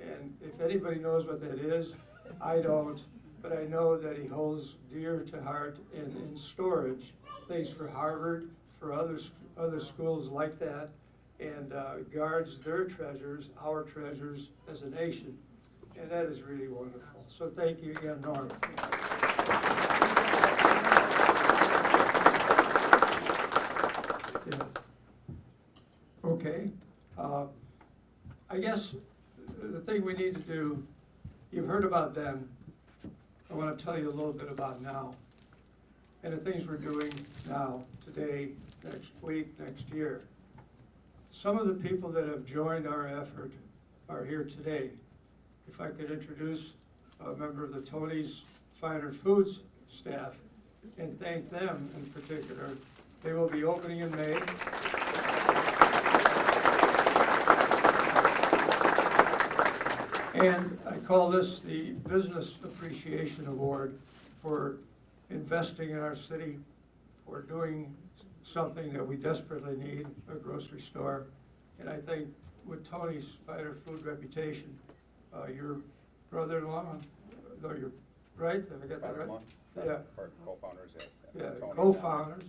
Speaker 2: And if anybody knows what that is, I don't, but I know that he holds dear to heart and in storage things for Harvard, for other schools like that, and guards their treasures, our treasures as a nation. And that is really wonderful. So thank you again, Norm. Yeah. Okay. I guess the thing we need to do, you've heard about then, I want to tell you a little bit about now. And the things we're doing now, today, next week, next year. Some of the people that have joined our effort are here today. If I could introduce a member of the Tony's Finer Foods staff and thank them in particular. They will be opening in May. And I call this the Business Appreciation Award for investing in our city, for doing something that we desperately need, a grocery store. And I think with Tony's Finer Food reputation, your brother-in-law, no, you're right, have I got that right? Yeah.
Speaker 13: Co-founders, yes.
Speaker 2: Yeah,
Speaker 13: Tony and
Speaker 2: co-founders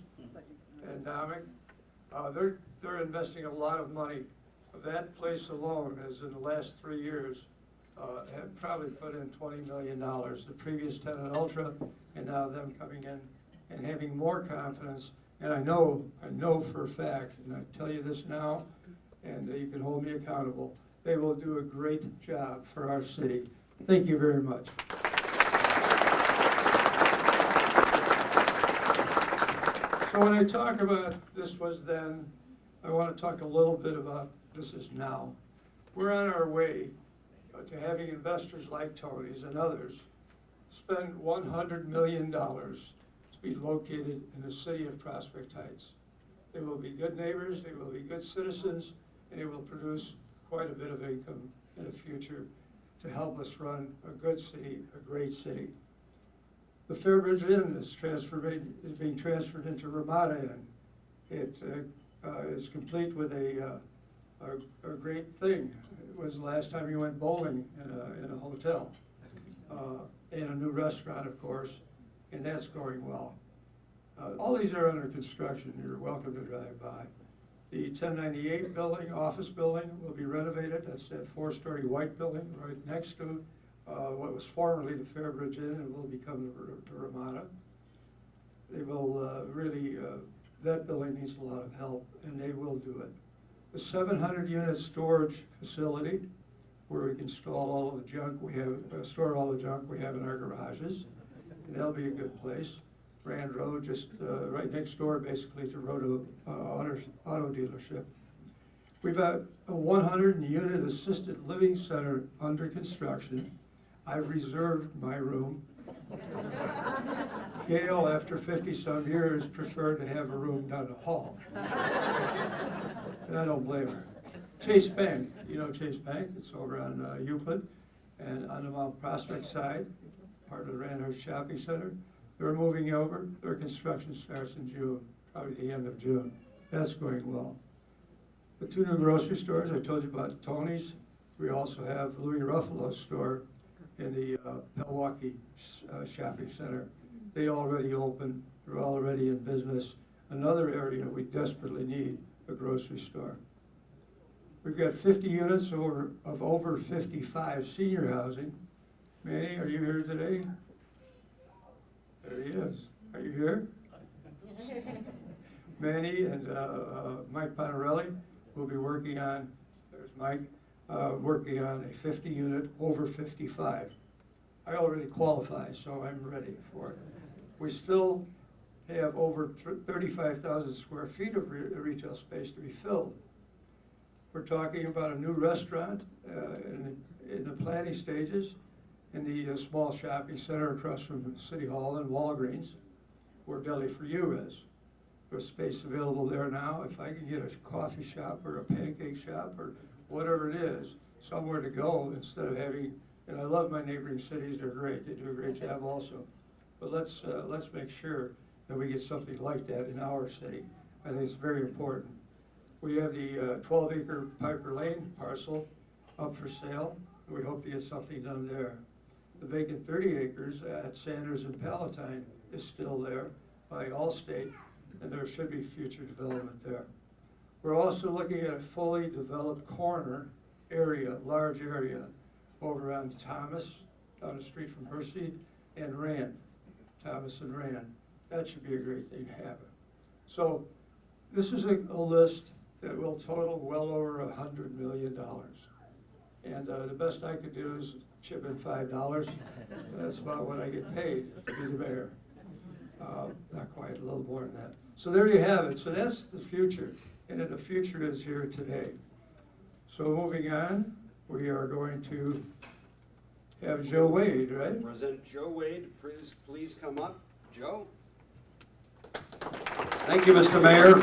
Speaker 2: and Dominic, they're investing a lot of money. That place alone has in the last 3 years have probably put in $20 million. The previous tenant Ultra, and now them coming in and having more confidence. And I know for a fact, and I tell you this now, and you can hold me accountable, they will do a great job for our city. Thank you very much. So when I talk about this was then, I want to talk a little bit about this is now. We're on our way to having investors like Tony's and others spend $100 million to be located in the city of Prospect Heights. They will be good neighbors, they will be good citizens, and it will produce quite a bit of income in the future to help us run a good city, a great city. The Fairbridge Inn is being transferred into Ramada Inn. It is complete with a great thing. It was the last time you went bowling in a hotel. And a new restaurant, of course, and that's going well. All these are under construction. You're welcome to drive by. The 1098 building, office building, will be renovated. That's that 4-story white building right next to what was formerly the Fairbridge Inn and will become the Ramada. They will really, that building needs a lot of help, and they will do it. The 700-unit storage facility, where we can store all of the junk we have, in our garages, and that'll be a good place. Rand Road, just right next door, basically, to Roto Auto Dealership. We've got a 100-unit assisted living center under construction. I've reserved my room. Gail, after 50-some years, preferred to have a room down the hall. And I don't blame her. Chase Bank, you know Chase Bank, it's over on Euclid, and on the Mount Prospect side, part of the Randhurst Shopping Center. They're moving over. Their construction starts in June, probably the end of June. That's going well. The 2 new grocery stores, I told you about Tony's. We also have Louis Ruffalo's store in the Milwaukee Shopping Center. They already opened. They're already in business. Another area we desperately need a grocery store. We've got 50 units of over 55 senior housing. Manny, are you here today? There he is. Are you here? Manny and Mike Bonarelli will be working on, there's Mike, working on a 50-unit over 55. I already qualify, so I'm ready for it. We still have over 35,000 square feet of retail space to be filled. We're talking about a new restaurant in the planning stages in the small shopping center across from City Hall and Walgreens, where Deli for You is. There's space available there now. If I can get a coffee shop or a pancake shop or whatever it is, somewhere to go instead of having, and I love my neighboring cities, they're great, they do a great job also. But let's make sure that we get something like that in our city. I think it's very important. We have the 12-acre Piper Lane parcel up for sale. We hope to get something done there. The vacant 30 acres at Sanders and Palatine is still there by Allstate, and there should be future development there. We're also looking at a fully developed corner area, large area, over on Thomas, down the street from Hersey, and Rand, Thomas and Rand. That should be a great thing to happen. So this is a list that will total well over $100 million. And the best I could do is chip in $5. That's about what I get paid to be the mayor. Not quite, a little more than that. So there you have it. So that's the future. And then the future is here today. So moving on, we are going to have Joe Wade, right?
Speaker 1: President Joe Wade, please come up. Joe? Thank you, Mr. Mayor.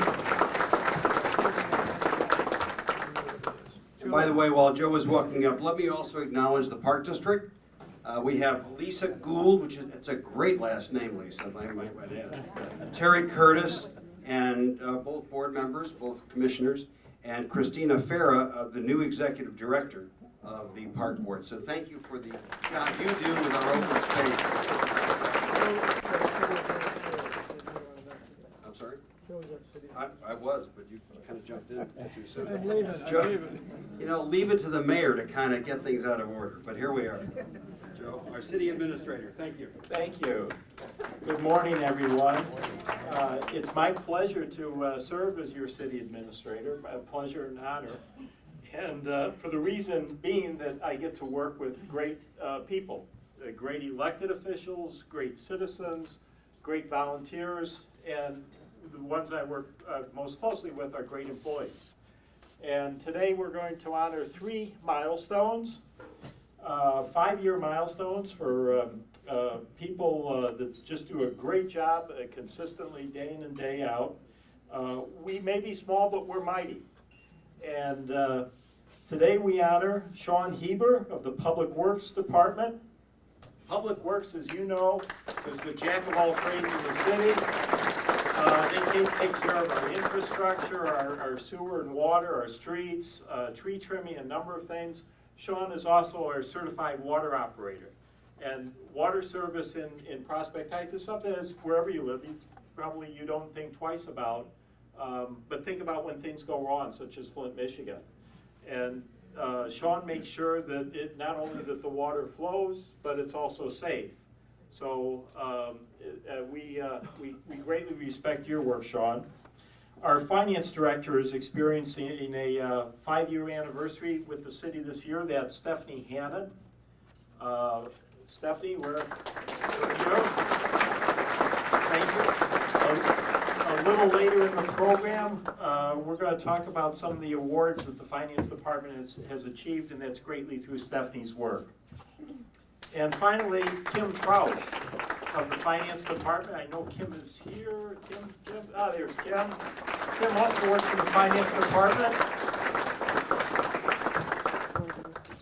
Speaker 1: And by the way, while Joe is walking up, let me also acknowledge the Park District. We have Lisa Gould, which is, it's a great last name, Lisa, I might add. Terry Curtis, and both board members, both commissioners, and Christina Farah, the new executive director of the Park Board. So thank you for the job you do with our open space. I'm sorry? I was, but you kind of jumped in too soon.
Speaker 2: I'm leaving.
Speaker 1: You know, leave it to the mayor to kind of get things out of order, but here we are. Joe, our city administrator, thank you.
Speaker 13: Thank you. Good morning, everyone. It's my pleasure to serve as your city administrator, a pleasure and honor. And for the reason being that I get to work with great people, great elected officials, great citizens, great volunteers, and the ones I work most closely with are great employees. And today we're going to honor 3 milestones, 5-year milestones for people that just do a great job consistently day in and day out. We may be small, but we're mighty. And today we honor Sean Heber of the Public Works Department. Public Works, as you know, is the jack of all trades in the city. They take care of our infrastructure, our sewer and water, our streets, tree trimming, a number of things. Sean is also our certified water operator. And water service in Prospect Heights is something that's wherever you live, you don't think twice about, but think about when things go wrong, such as Flint, Michigan. And Sean makes sure that not only that the water flows, but it's also safe. So we greatly respect your work, Sean. Our finance director is experiencing a 5-year anniversary with the city this year. That's Stephanie Hannon. Stephanie, where are you? Thank you. A little later in the program, we're going to talk about some of the awards that the finance department has achieved, and that's greatly through Stephanie's work. And finally, Kim Troush of the finance department. I know Kim is here. Kim, there's Kim. Kim also works in the finance department.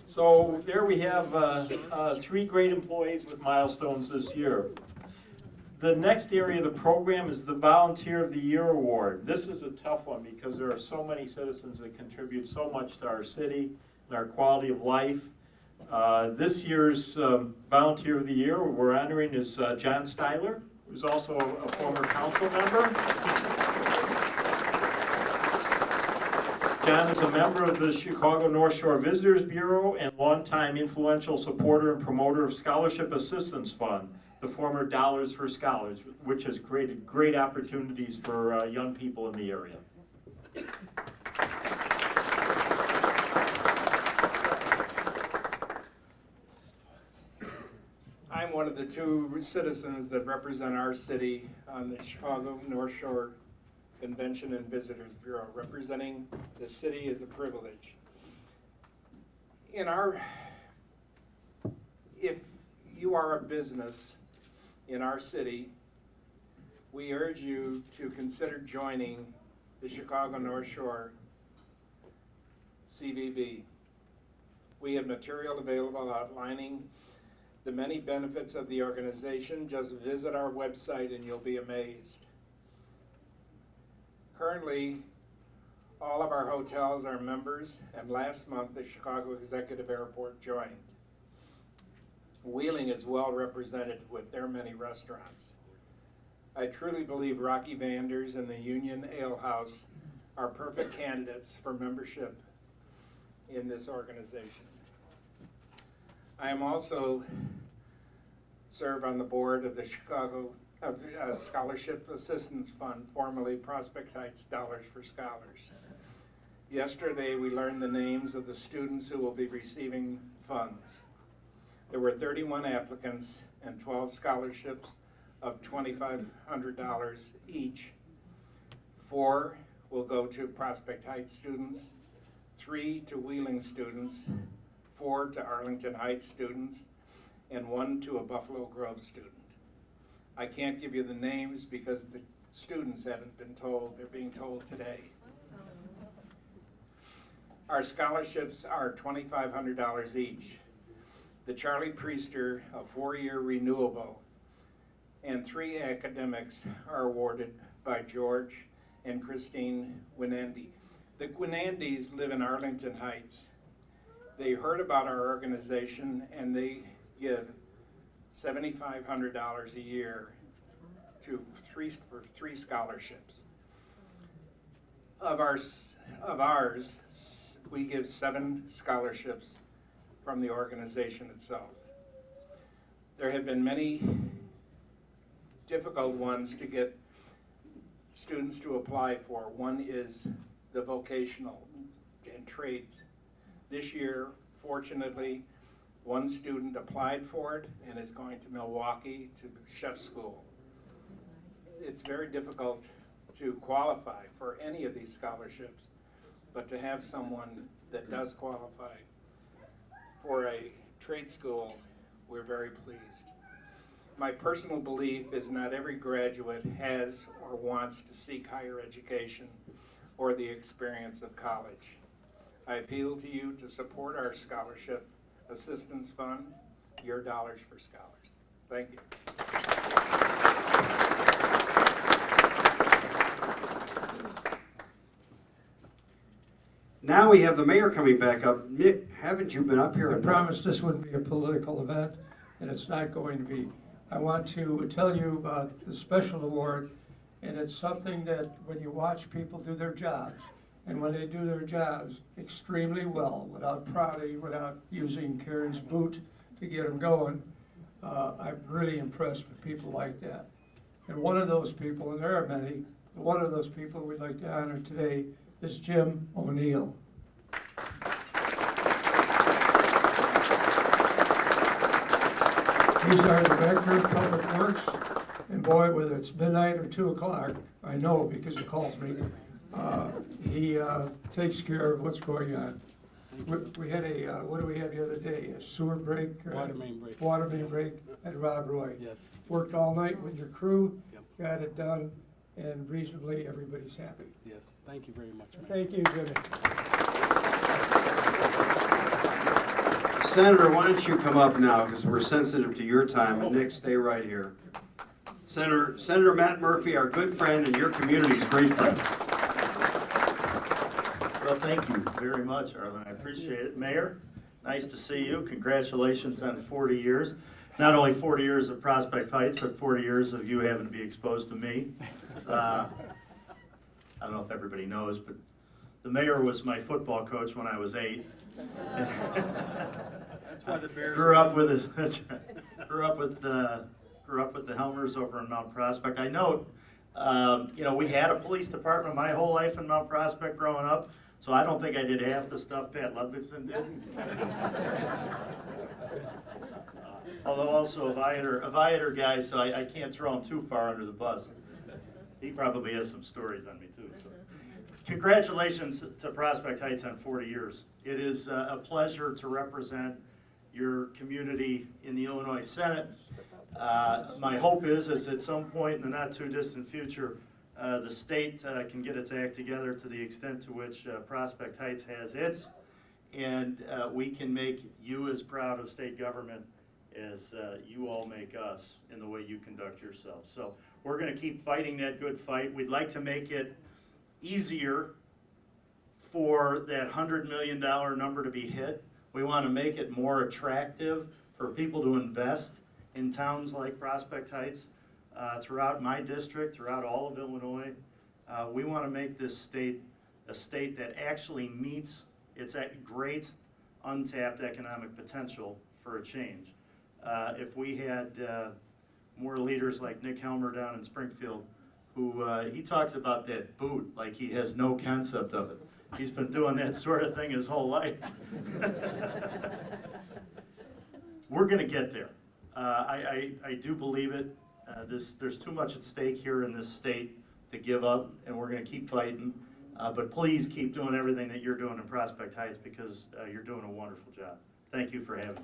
Speaker 13: So there we have 3 great employees with milestones this year. The next area of the program is the Volunteer of the Year Award. This is a tough one because there are so many citizens that contribute so much to our city and our quality of life. This year's Volunteer of the Year we're honoring is John Styler, who's also a former council member. John is a member of the Chicago North Shore Visitors Bureau and longtime influential supporter and promoter of Scholarship Assistance Fund, the former Dollars for Scholars, which has created great opportunities for young people in the area.
Speaker 14: one of the two citizens that represent our city on the Chicago North Shore Convention and Visitors Bureau. Representing the city is a privilege. If you are a business in our city, we urge you to consider joining the Chicago North Shore CVB. We have material available outlining the many benefits of the organization. Just visit our website and you'll be amazed. Currently, all of our hotels are members, and last month the Chicago Executive Airport joined. Wheeling is well represented with their many restaurants. I truly believe Rocky Vander's and the Union Ale House are perfect candidates for membership in this organization. I am also serve on the board of the Chicago Scholarship Assistance Fund, formerly Prospect Heights Dollars for Scholars. Yesterday, we learned the names of the students who will be receiving funds. There were 31 applicants and 12 scholarships of $2,500 each. 4 will go to Prospect Heights students, 3 to Wheeling students, 4 to Arlington Heights students, and 1 to a Buffalo Grove student. I can't give you the names because the students haven't been told. They're being told today. Our scholarships are $2,500 each. The Charlie Priester, a 4-year renewable, and 3 academics are awarded by George and Christine Winandy. The Winandys live in Arlington Heights. They heard about our organization and they give $7,500 a year for 3 scholarships. Of ours, we give 7 scholarships from the organization itself. There have been many difficult ones to get students to apply for. One is the vocational and trade. This year, fortunately, 1 student applied for it and is going to Milwaukee to chef school. It's very difficult to qualify for any of these scholarships, but to have someone that does qualify for a trade school, we're very pleased. My personal belief is not every graduate has or wants to seek higher education or the experience of college. I appeal to you to support our Scholarship Assistance Fund, your Dollars for Scholars. Thank you.
Speaker 1: Now we have the mayor coming back up. Nick, haven't you been up here
Speaker 2: I
Speaker 1: enough?
Speaker 2: promised this wouldn't be a political event, and it's not going to be. I want to tell you about the special award, and it's something that when you watch people do their jobs, and when they do their jobs extremely well, without prodding, without using Karen's boot to get them going, I'm really impressed with people like that. And one of those people, and there are many, one of those people we'd like to honor today is Jim O'Neill. He's our Director of Public Works, and boy, whether it's midnight or 2 o'clock, I know because he calls me, he takes care of what's going on. We had a, what did we have the other day, a sewer break?
Speaker 15: Water main break.
Speaker 2: Water main break at Rob Roy.
Speaker 15: Yes.
Speaker 2: Worked all night with your crew,
Speaker 15: Yep.
Speaker 2: got it done, and reasonably everybody's happy.
Speaker 15: Yes, thank you very much, Mayor.
Speaker 2: Thank you, Jimmy.
Speaker 1: Senator, why don't you come up now, because we're sensitive to your time, and Nick, stay right here. Senator Matt Murphy, our good friend and your community's great friend.
Speaker 4: Well, thank you very much, Arlen. I appreciate it. Mayor, nice to see you. Congratulations on 40 years. Not only 40 years of Prospect Heights, but 40 years of you having to be exposed to me. I don't know if everybody knows, but the mayor was my football coach when I was 8.
Speaker 15: That's why the Bears
Speaker 4: grew up with his, that's right. Grew up with the Helmers over in Mount Prospect. I know, you know, we had a police department my whole life in Mount Prospect growing up, So I don't think I did half the stuff Pat Ludvigson did. Although also a Viator guy, so I can't throw him too far under the bus. He probably has some stories on me too. So. Congratulations to Prospect Heights on 40 years. It is a pleasure to represent your community in the Illinois Senate. My hope is at some point in the not too distant future, the state can get its act together to the extent to which Prospect Heights has its, and we can make you as proud of state government as you all make us in the way you conduct yourselves. So we're going to keep fighting that good fight. We'd like to make it easier for that $100 million number to be hit. We want to make it more attractive for people to invest in towns like Prospect Heights, throughout my district, throughout all of Illinois. We want to make this state a state that actually meets its great untapped economic potential for a change. If we had more leaders like Nick Helmer down in Springfield, who he talks about that boot like he has no concept of it. He's been doing that sort of thing his whole life. We're going to get there. I do believe it. There's too much at stake here in this state to give up, and we're going to keep fighting. But please keep doing everything that you're doing in Prospect Heights, because you're doing a wonderful job. Thank you for having me.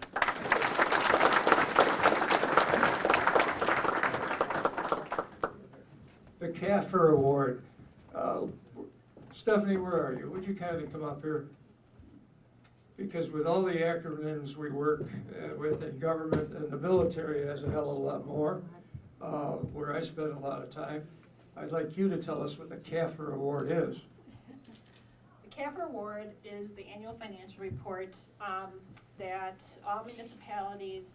Speaker 2: The CAFR Award. Stephanie, where are you? Would you kindly come up here? Because with all the acronyms we work with in government, and the military has a hell of a lot more, where I spend a lot of time, I'd like you to tell us what the CAFR Award is.
Speaker 16: The CAFR Award is the annual financial report that all municipalities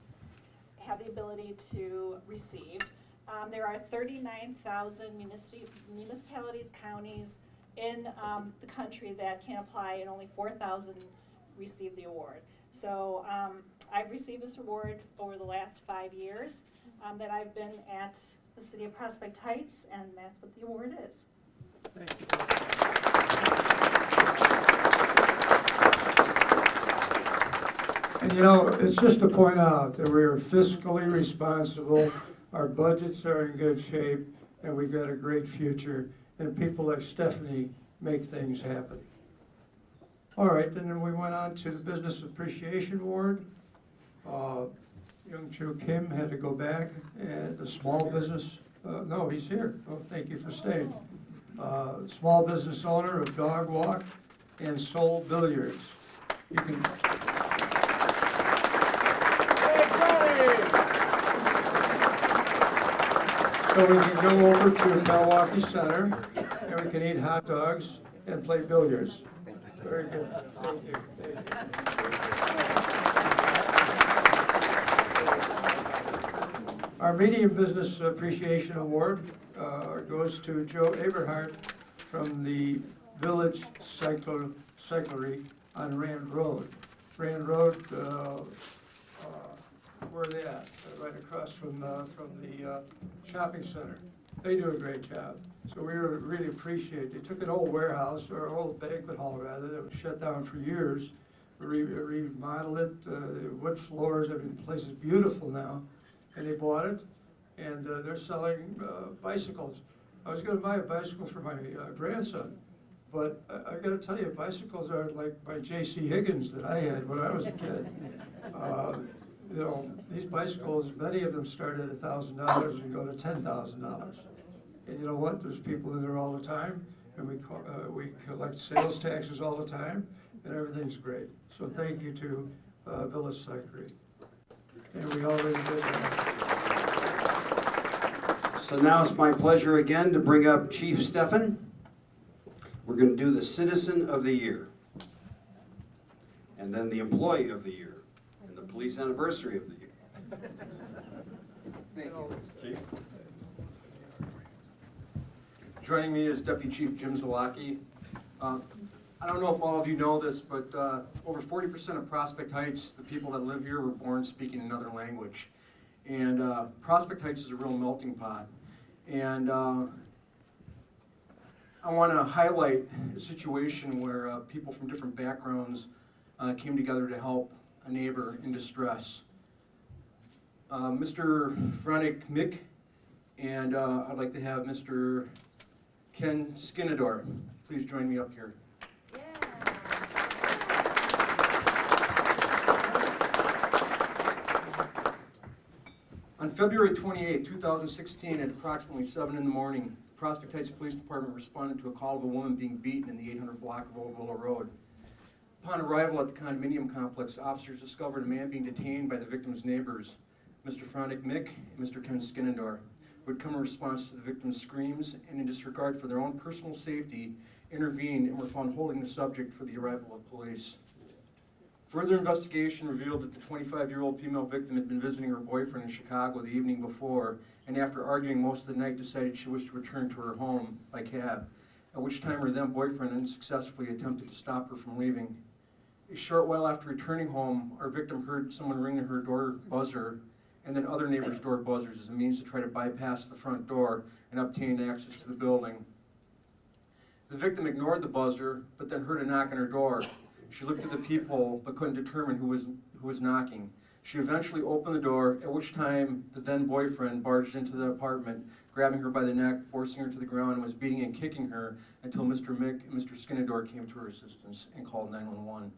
Speaker 16: have the ability to receive. There are 39,000 municipalities, counties in the country that can apply, and only 4,000 receive the award. So I've received this award over the last 5 years that I've been at the city of Prospect Heights, and that's what the award is.
Speaker 2: Thank you. And you know, it's just to point out that we are fiscally responsible, our budgets are in good shape, and we've got a great future, and people like Stephanie make things happen. All right, and then we went on to the Business Appreciation Award. Young Joe Kim had to go back, and the small business, no, he's here. Oh, thank you for staying. Small business owner of Dog Walk and Soul Billiards. You can. So we can go over to Milwaukee Center, and we can eat hot dogs and play billiards. Very good. Thank you. Thank you. Our Medium Business Appreciation Award goes to Joe Aberhart from the Village Cyclery on Rand Road. Rand Road, where are they at? Right across from the shopping center. They do a great job. So we really appreciate. They took an old warehouse, or an old banquet hall rather, that was shut down for years, remodeled it, wood floors. I mean, the place is beautiful now, and they bought it, and they're selling bicycles. I was going to buy a bicycle for my grandson, but I got to tell you, bicycles aren't like my J.C. Higgins that I had when I was a kid. You know, these bicycles, many of them start at $1,000 and go to $10,000. And you know what? There's people in there all the time, and we collect sales taxes all the time, and everything's great. So thank you to Village Cyclery. And we already did that.
Speaker 1: So now it's my pleasure again to bring up Chief Stephan. We're going to do the Citizen of the Year, and then the Employee of the Year, and the Police Anniversary of the Year.
Speaker 6: Thank you.
Speaker 1: Chief.
Speaker 6: Joining me is Deputy Chief Jim Zalaki. I don't know if all of you know this, but over 40% of Prospect Heights, the people that live here, were born speaking another language. And Prospect Heights is a real melting pot. And I want to highlight a situation where people from different backgrounds came together to help a neighbor in distress. Mr. Veronik Mick, and I'd like to have Mr. Ken Skinador. Please join me up here. On February 28, 2016, at approximately 7 in the morning, the Prospect Heights Police Department responded to a call of a woman being beaten in the 800 block of Old Willow Road. Upon arrival at the condominium complex, officers discovered a man being detained by the victim's neighbors, Mr. Veronik Mick and Mr. Ken Skinador, who had come in response to the victim's screams and, in disregard for their own personal safety, intervened and were found holding the subject for the arrival of police. Further investigation revealed that the 25-year-old female victim had been visiting her boyfriend in Chicago the evening before, and after arguing most of the night decided she wished to return to her home by cab, at which time her then boyfriend unsuccessfully attempted to stop her from leaving. A short while after returning home, our victim heard someone ringing her door buzzer and then other neighbors' door buzzers as a means to try to bypass the front door and obtain access to the building. The victim ignored the buzzer, but then heard a knock on her door. She looked at the people, but couldn't determine who was knocking. She eventually opened the door, at which time the then boyfriend barged into the apartment, grabbing her by the neck, forcing her to the ground, and was beating and kicking her until Mr. Mick and Mr. Skinador came to her assistance and called 911.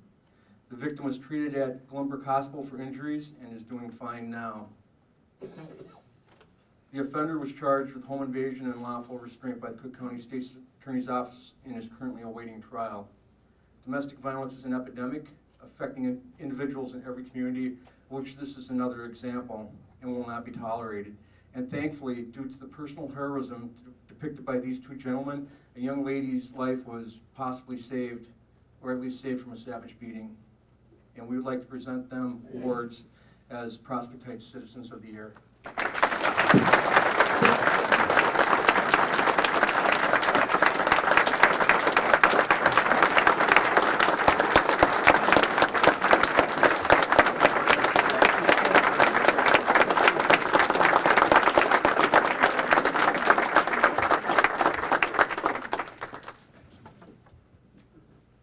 Speaker 6: The victim was treated at Glenbrook Hospital for injuries and is doing fine now. The offender was charged with home invasion and unlawful restraint by the Cook County State's Attorney's Office and is currently awaiting trial. Domestic violence is an epidemic affecting individuals in every community, which this is another example, and will not be tolerated. And thankfully, due to the personal heroism depicted by these two gentlemen, a young lady's life was possibly saved, or at least saved from a savage beating. And we would like to present them awards as Prospect Heights Citizens of the Year.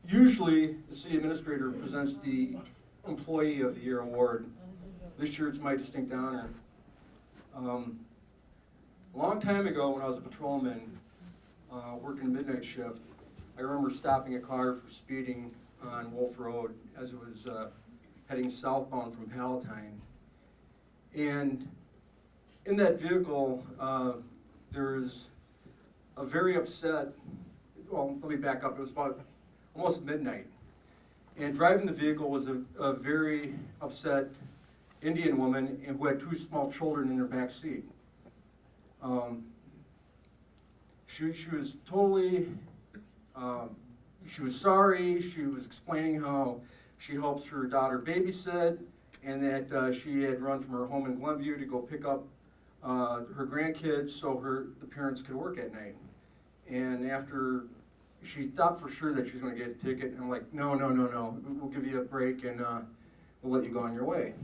Speaker 6: Usually, the city administrator presents the Employee of the Year award. This year, it's my distinct honor. A long time ago, when I was a patrolman working a midnight shift, I remember stopping a car for speeding on Wolf Road as it was heading southbound from Palatine. And in that vehicle, there's a very upset, well, let me back up, it was about almost midnight. And driving the vehicle was a very upset Indian woman who had two small children in her back seat. She was totally, she was sorry. She was explaining how she helps her daughter babysit and that she had run from her home in Glenview to go pick up her grandkids so the parents could work at night. And after she thought for sure that she was going to get a ticket, and I'm like, no, we'll give you a break and we'll let you go on your way.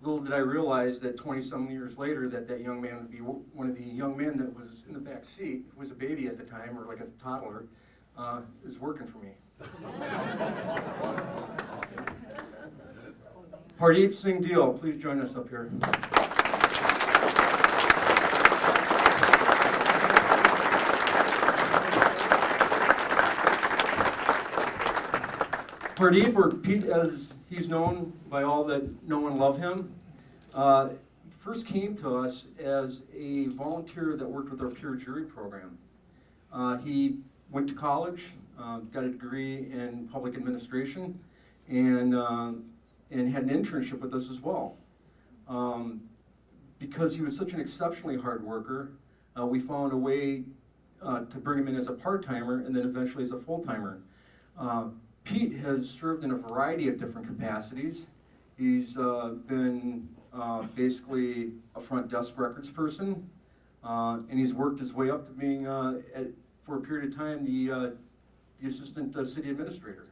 Speaker 6: Little did I realize that 20-some years later that young man would be one of the young men that was in the back seat, who was a baby at the time, or like a toddler, is working for me. Hardeep Singh Deol, please join us up here. Hardeep, or Pete as he's known by all that know and love him, first came to us as a volunteer that worked with our peer jury program. He went to college, got a degree in public administration, and had an internship with us as well. Because he was such an exceptionally hard worker, we found a way to bring him in as a part-timer and then eventually as a full-timer. Pete has served in a variety of different capacities. He's been basically a front desk records person, and he's worked his way up to being, for a period of time, the assistant city administrator.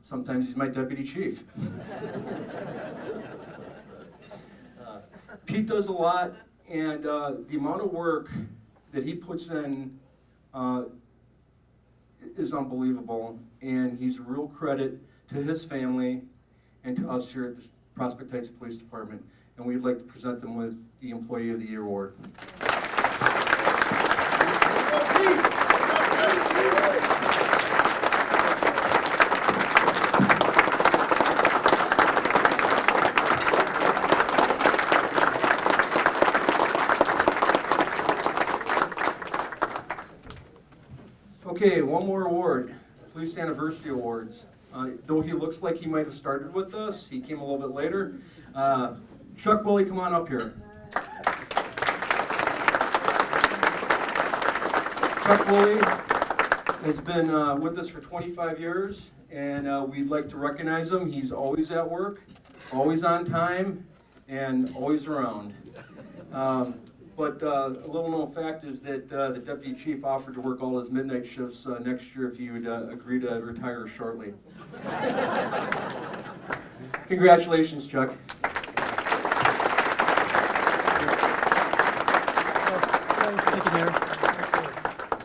Speaker 6: Sometimes he's my deputy chief. Pete does a lot, and the amount of work that he puts in is unbelievable, and he's a real credit to his family and to us here at the Prospect Heights Police Department, and we'd like to present them with the Employee of the Year Award. Okay, one more award, Police Anniversary Awards. Though he looks like he might have started with us, he came a little bit later. Chuck Woolley, come on up here. Chuck Woolley has been with us for 25 years, and we'd like to recognize him. He's always at work, always on time, and always around. But a little known fact is that the deputy chief offered to work all his midnight shifts next year if he would agree to retire shortly. Congratulations, Chuck.
Speaker 15: Thank you, Mayor.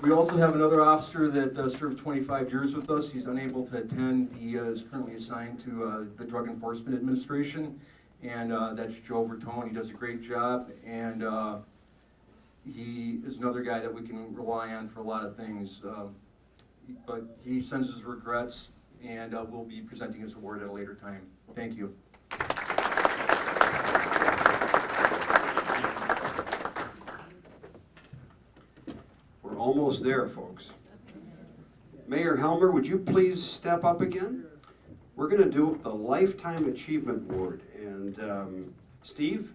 Speaker 6: We also have another officer that served 25 years with us. He's unable to attend. He is currently assigned to the Drug Enforcement Administration, and that's Joe Bertone. He does a great job, and he is another guy that we can rely on for a lot of things. But he sends his regrets, and we'll be presenting his award at a later time. Thank you.
Speaker 1: We're almost there, folks. Mayor Helmer, would you please step up again? We're going to do the Lifetime Achievement Award. And Steve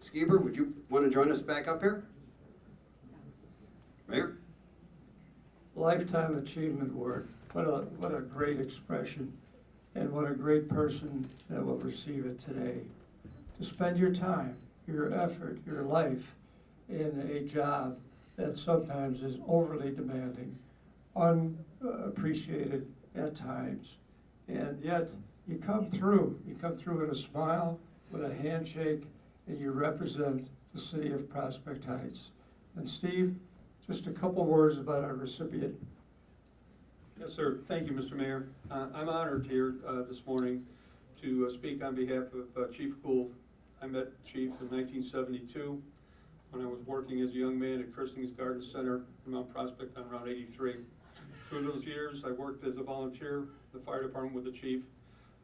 Speaker 1: Schieber, would you want to join us back up here? Mayor?
Speaker 2: Lifetime Achievement Award. What a great expression, and what a great person that will receive it today. To spend your time, your effort, your life in a job that sometimes is overly demanding, unappreciated at times, and yet you come through. You come through with a smile, with a handshake, and you represent the city of Prospect Heights. And Steve, just a couple words about our recipient.
Speaker 11: Yes, sir. Thank you, Mr. Mayor. I'm honored here this morning to speak on behalf of Chief Gould. I met Chief in 1972 when I was working as a young man at Kirsting's Garden Center in Mount Prospect on Route 83. Through those years, I worked as a volunteer in the fire department with the chief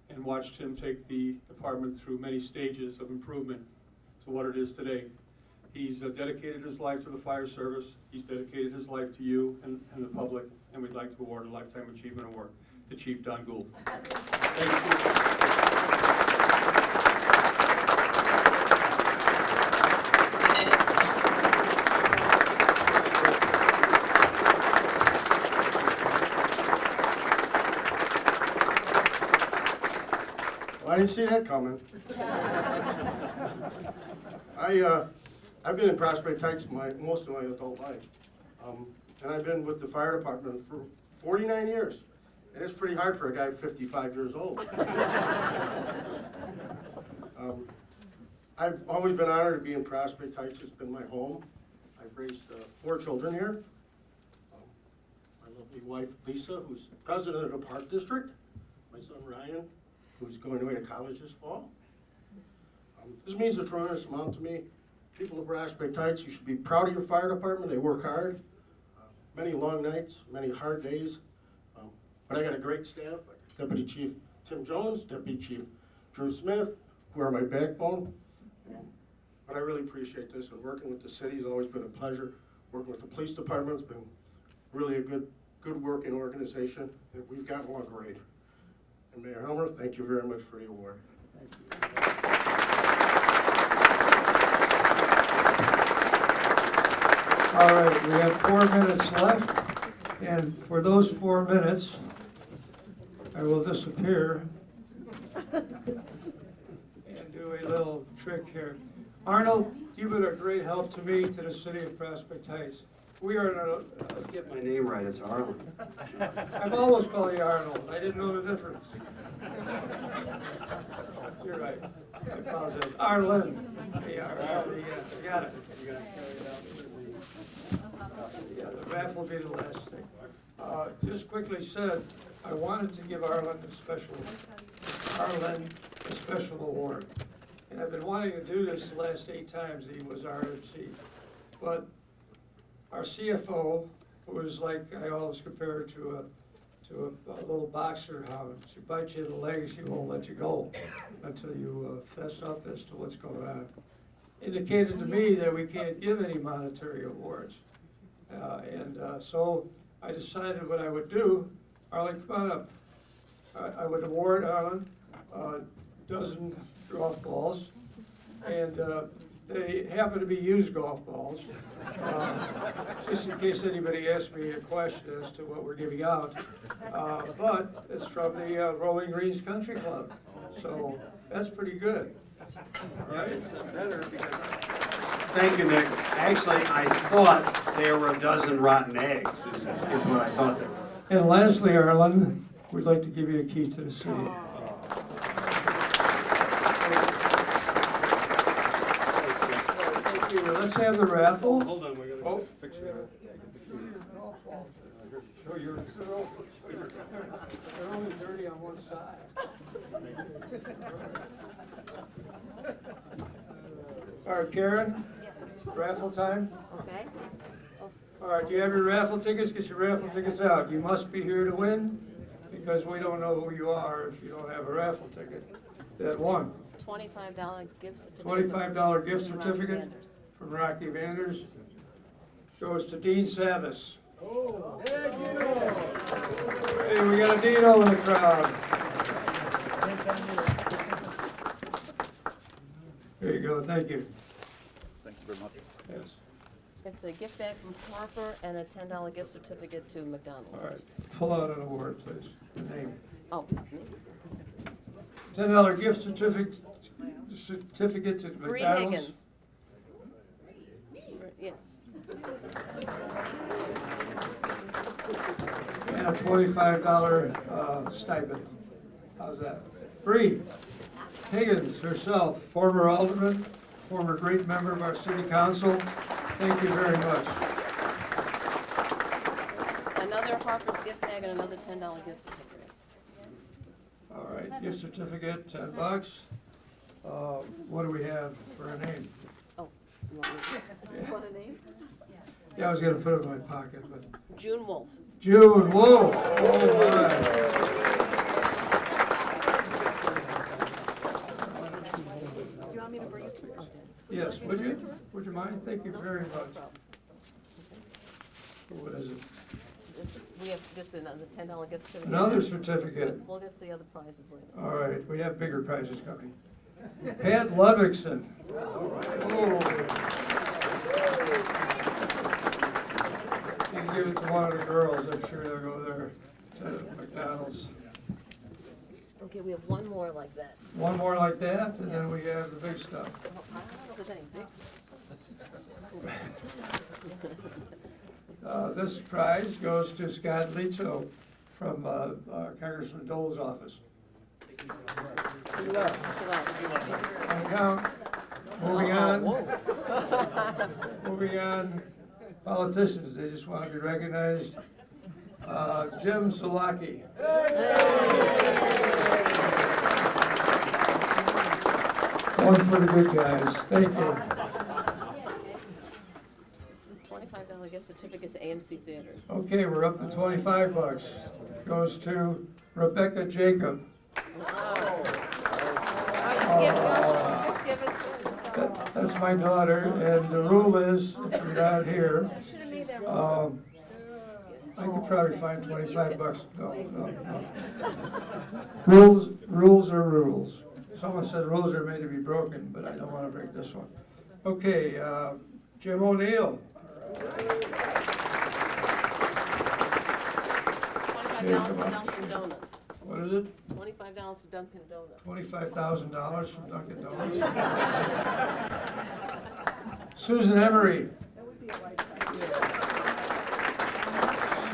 Speaker 11: and watched him take the department through many stages of improvement to what it is today. He's dedicated his life to the fire service. He's dedicated his life to you and the public, and we'd like to award a Lifetime Achievement Award to Chief Don Gould. Thank you.
Speaker 17: I didn't see that coming. I've been in Prospect Heights most of my adult life. And I've been with the fire department for 49 years. And it's pretty hard for a guy 55 years old. I've always been honored to be in Prospect Heights. It's been my home. I've raised 4 children here. My lovely wife, Lisa, who's president of the Park District. My son, Ryan, who's going away to college this fall. This means a tremendous amount to me. People of Prospect Heights, you should be proud of your fire department. They work hard. Many long nights, many hard days. But I got a great staff, like Deputy Chief Tim Jones, Deputy Chief Drew Smith, who are my backbone. But I really appreciate this, and working with the city has always been a pleasure. Working with the police department has been really a good working organization, and we've gotten along great. And Mayor Helmer, thank you very much for the award. Thank you.
Speaker 2: All right, we have 4 minutes left, and for those 4 minutes, I will disappear and do a little trick here. Arnold, you've been a great help to me, to the city of Prospect Heights. We are in a...
Speaker 1: Let's get my name right, it's Arlen.
Speaker 2: I've always called you Arnold. I didn't know the difference. You're right. I apologize. Arlen. You got it. You got to carry it out. Yeah, the raffle will be the last thing. Just quickly said, I wanted to give Arlen a special award. And I've been wanting to do this the last 8 times that he was RMC. But our CFO, who is like, I always compare her to a little boxer hound. She bites you in the leg, she won't let you go until you fess up as to what's going on. Indicated to me that we can't give any monetary awards. So I decided what I would do. Arlen, come on up. I would award Arlen a dozen golf balls, and they happen to be used golf balls, just in case anybody asks me a question as to what we're giving out. But it's from the Rolling Greens Country Club, so that's pretty good. All right?
Speaker 1: It's better because... Thank you, Nick. Actually, I thought there were a dozen rotten eggs, is what I thought they were.
Speaker 2: And lastly, Arlen, we'd like to give you a key to the city. Thank you. Let's have the raffle.
Speaker 8: Hold on, we gotta fix your...
Speaker 2: Show your... They're only dirty on one side. All right, Karen?
Speaker 18: Yes.
Speaker 2: Raffle time?
Speaker 18: Okay.
Speaker 2: All right, do you have your raffle tickets? Get your raffle tickets out. You must be here to win, because we don't know who you are if you don't have a raffle ticket. That won.
Speaker 18: $25 gift certificate.
Speaker 2: $25 gift
Speaker 18: from Rocky
Speaker 2: certificate
Speaker 18: Vanders.
Speaker 2: from Rocky Vanders. Goes to Dean Savis. Oh, hey, we got a Dino in the crowd. There you go, thank you.
Speaker 19: Thank you very much.
Speaker 2: Yes.
Speaker 18: It's a gift bag from Harper and a $10 gift certificate to McDonald's.
Speaker 2: All right, pull out an award, please. The name.
Speaker 18: Oh,
Speaker 2: $10 gift certificate to
Speaker 18: Bree
Speaker 2: McDonald's.
Speaker 18: Higgins. Yes.
Speaker 2: And a $25 stipend. How's that? Bree Higgins herself, former alderman, former great member of our city council. Thank you very much.
Speaker 18: Another Harper's gift bag and another $10 gift certificate.
Speaker 2: All right, gift certificate, $10. What do we have for a name?
Speaker 18: Oh, you want a name?
Speaker 2: Yeah, I was gonna put it in my pocket, but.
Speaker 18: June Wolf.
Speaker 2: June Wolf. Oh, my.
Speaker 18: Do you want me to bring it?
Speaker 2: Yes, would you? Would you mind? Thank you very much. What is it?
Speaker 18: We have just another $10 gift certificate.
Speaker 2: Another certificate.
Speaker 18: We'll get the other prizes later.
Speaker 2: All right, we have bigger prizes coming. Pat Ludwigson. Oh. You can give it to one of the girls. I'm sure they'll go there to McDonald's.
Speaker 18: Okay, we have one more like that.
Speaker 2: One more like that, and then we have the big stuff.
Speaker 18: Oh, I don't know if there's any big.
Speaker 2: This prize goes to Scott Lito from Congressman Dole's office. Good luck. On count. Moving on. Moving on. Politicians, they just want to be recognized. Jim Solaki. One for the good guys. Thank you.
Speaker 18: $25 gift certificate to AMC Theaters.
Speaker 2: Okay, we're up to $25. Goes to Rebecca Jacob.
Speaker 18: Just give it to
Speaker 2: That's my daughter, and the rule is, if you're not here, I could probably find $25. No. Rules are rules. Someone said rules are made to be broken, but I don't want to break this one. Okay, Jim O'Neill.
Speaker 18: $25 to Dunkin' Donuts.
Speaker 2: What is it?
Speaker 18: $25 to Dunkin' Donuts.
Speaker 2: $25,000 from Dunkin' Donuts. Susan Emery.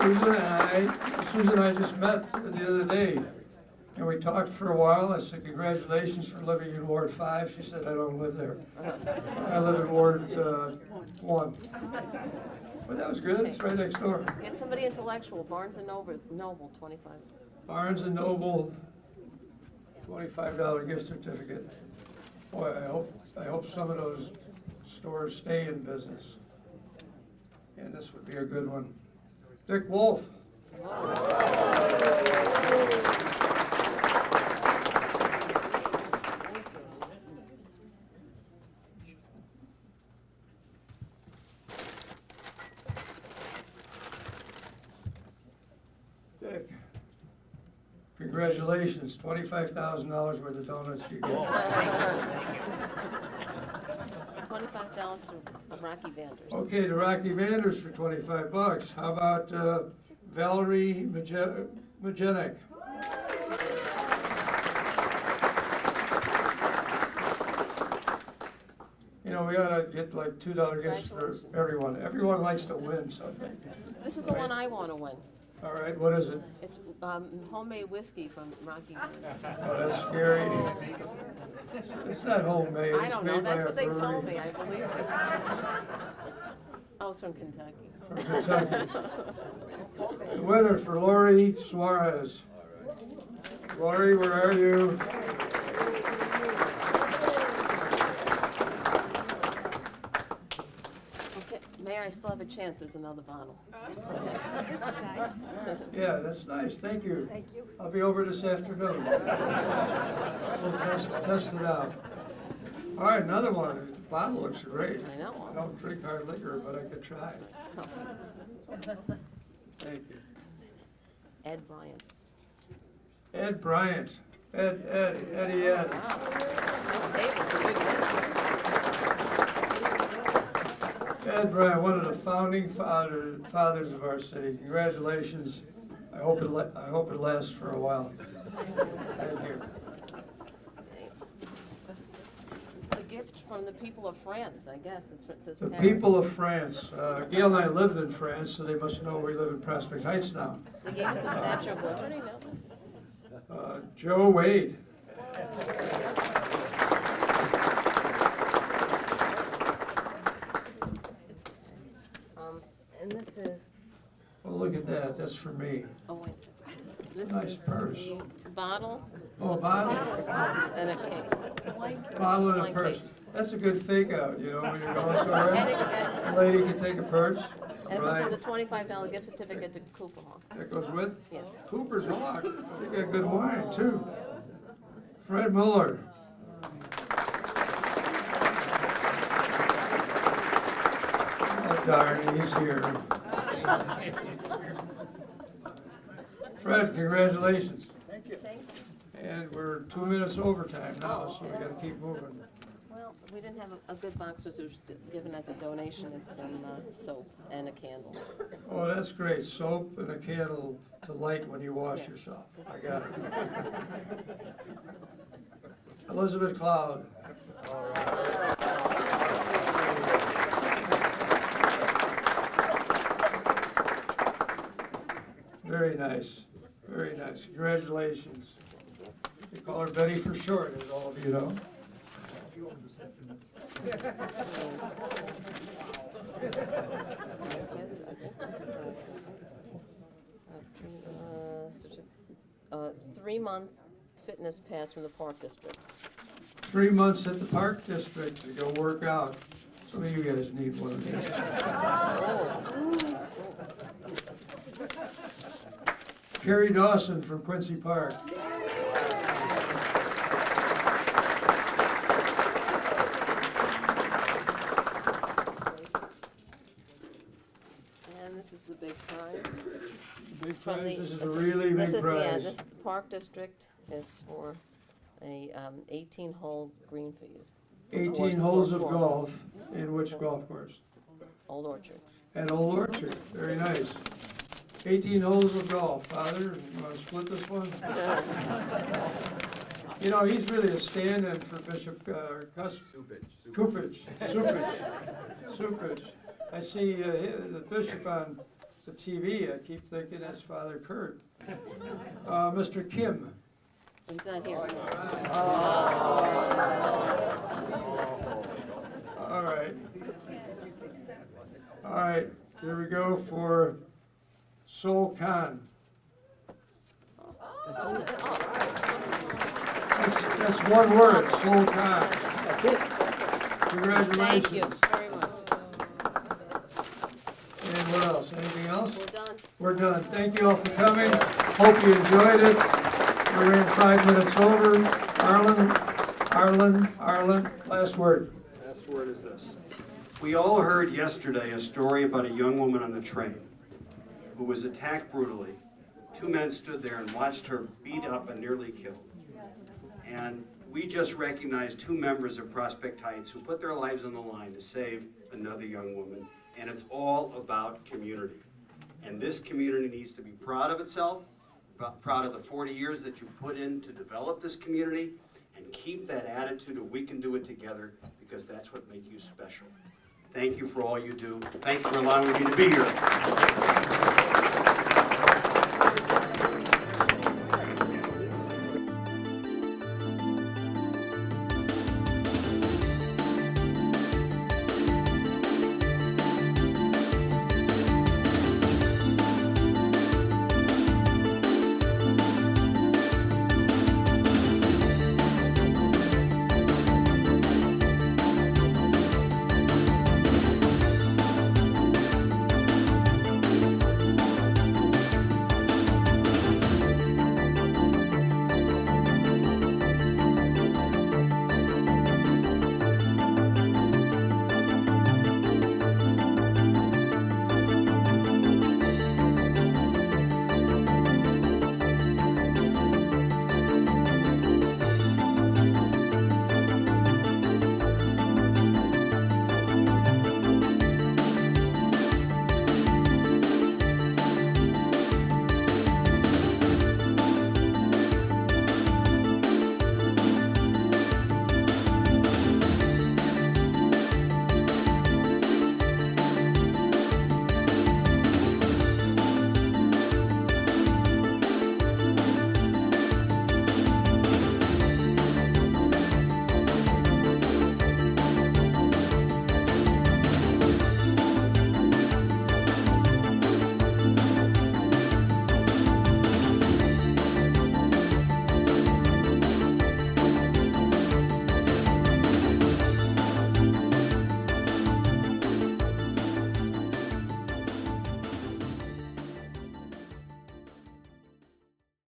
Speaker 2: Susan and I just met the other day, And we talked for a while. I said, congratulations for living in Ward 5. She said, I don't live there. I live in Ward 1. But that was good. It's right next door.
Speaker 18: Get somebody intellectual, Barnes and Noble, 25.
Speaker 2: Barnes and Noble, $25 gift certificate. Boy, I hope some of those stores stay in business. And this would be a good one. Dick Wolf. Dick, congratulations, $25,000 worth of donuts you get.
Speaker 18: $25 to Rocky Vanders.
Speaker 2: Okay, to Rocky Vanders for $25. How about Valerie Majenik? You know, we ought to get like $2 gifts for everyone. Everyone likes to win something.
Speaker 18: This is the one I want to win.
Speaker 2: All right, what is it?
Speaker 18: It's homemade whiskey from Rocky Vanders.
Speaker 2: Oh, that's scary. It's not homemade.
Speaker 18: I
Speaker 2: It's
Speaker 18: don't know,
Speaker 2: made by
Speaker 18: that's
Speaker 2: a
Speaker 18: what they told
Speaker 2: brewery.
Speaker 18: me, I believe it. Oh, it's from Kentucky.
Speaker 2: From Kentucky. The winner for Lori Suarez. Lori, where are you?
Speaker 18: Okay, Mayor, I still have a chance, there's another bottle.
Speaker 16: This is nice.
Speaker 2: Yeah, that's nice, thank you.
Speaker 5: Thank you.
Speaker 2: I'll be over this afternoon. We'll test it out. All right, another one. The bottle looks great.
Speaker 18: I know.
Speaker 2: I don't drink hard liquor, but I could try. Thank you.
Speaker 18: Ed Bryant.
Speaker 2: Ed Bryant. Eddie Ed.
Speaker 18: Wow, that table's a big one.
Speaker 2: Ed Bryant, one of the founding fathers of our city. Congratulations. I hope it lasts for a while. Thank you.
Speaker 18: A gift from the people of France, I guess. It says
Speaker 2: The
Speaker 18: Paris.
Speaker 2: people of France. Gail and I lived in France, so they must know we live in Prospect Heights now.
Speaker 18: They gave us a Statue of Liberty, no?
Speaker 2: Joe Wade.
Speaker 18: And this is,
Speaker 2: Oh, look at that. That's for me.
Speaker 18: oh, wait a second. This
Speaker 2: Nice
Speaker 18: is
Speaker 2: purse.
Speaker 18: the bottle
Speaker 2: Oh, a bottle?
Speaker 18: and a cake.
Speaker 2: Bottle and a
Speaker 18: Blank
Speaker 2: purse.
Speaker 18: case.
Speaker 2: That's a good fake out, you know, when you're going somewhere.
Speaker 18: And it-
Speaker 2: A lady can take a purse.
Speaker 18: And it comes
Speaker 2: Right.
Speaker 18: with a $25 gift certificate to Cooper Hall.
Speaker 2: That goes with?
Speaker 18: Yes.
Speaker 2: Cooper's Hawk. They got good wine, too. Fred Muller. Oh, darn, he's here. Fred, congratulations.
Speaker 17: Thank you.
Speaker 2: And we're 2 minutes overtime now, so we gotta keep moving.
Speaker 18: Well, we didn't have a good box, which was given as a donation. It's some soap and a candle.
Speaker 2: Oh, that's great. Soap and a candle to light when you wash yourself. I got it. Elizabeth Cloud. Very nice. Very nice. Congratulations. They call her Betty for short, as all of you know.
Speaker 18: Three-month fitness pass from the Park District.
Speaker 2: 3 months at the Park District to go work out. Some of you guys need one of these. Carrie Dawson from Quincy Park.
Speaker 18: And this is the big prize.
Speaker 2: Big
Speaker 18: It's from
Speaker 2: prize?
Speaker 18: the-
Speaker 2: This is a really big
Speaker 18: Yeah,
Speaker 2: prize.
Speaker 18: this is the Park District. It's for a 18-hole green fees.
Speaker 2: 18 holes of golf in which golf course?
Speaker 18: Old Orchard.
Speaker 2: At Old Orchard. Very nice. 18 holes of golf. Father, you want to split this one? You know, he's really a stand-in for Bishop Cupich. Supich. I see the bishop on the TV. I keep thinking that's Father Kurt. Mr. Kim.
Speaker 18: He's not here.
Speaker 2: All right. All right, here we go for Sol Khan. That's one word, Sol Khan.
Speaker 18: That's it.
Speaker 2: Congratulations.
Speaker 18: Thank you very much.
Speaker 2: And what else? Anything else?
Speaker 18: We're done.
Speaker 2: We're done. Thank you all for coming. Hope you enjoyed it. We ran 5 minutes over. Arlen, last word.
Speaker 1: Last word is this. We all heard yesterday a story about a young woman on the train who was attacked brutally. 2 men stood there and watched her beat up and nearly killed. And we just recognized 2 members of Prospect Heights who put their lives on the line to save another young woman. And it's all about community. And this community needs to be proud of itself, proud of the 40 years that you put in to develop this community, and keep that attitude of we can do it together, because that's what makes you special. Thank you for all you do. Thank you for allowing me to be here.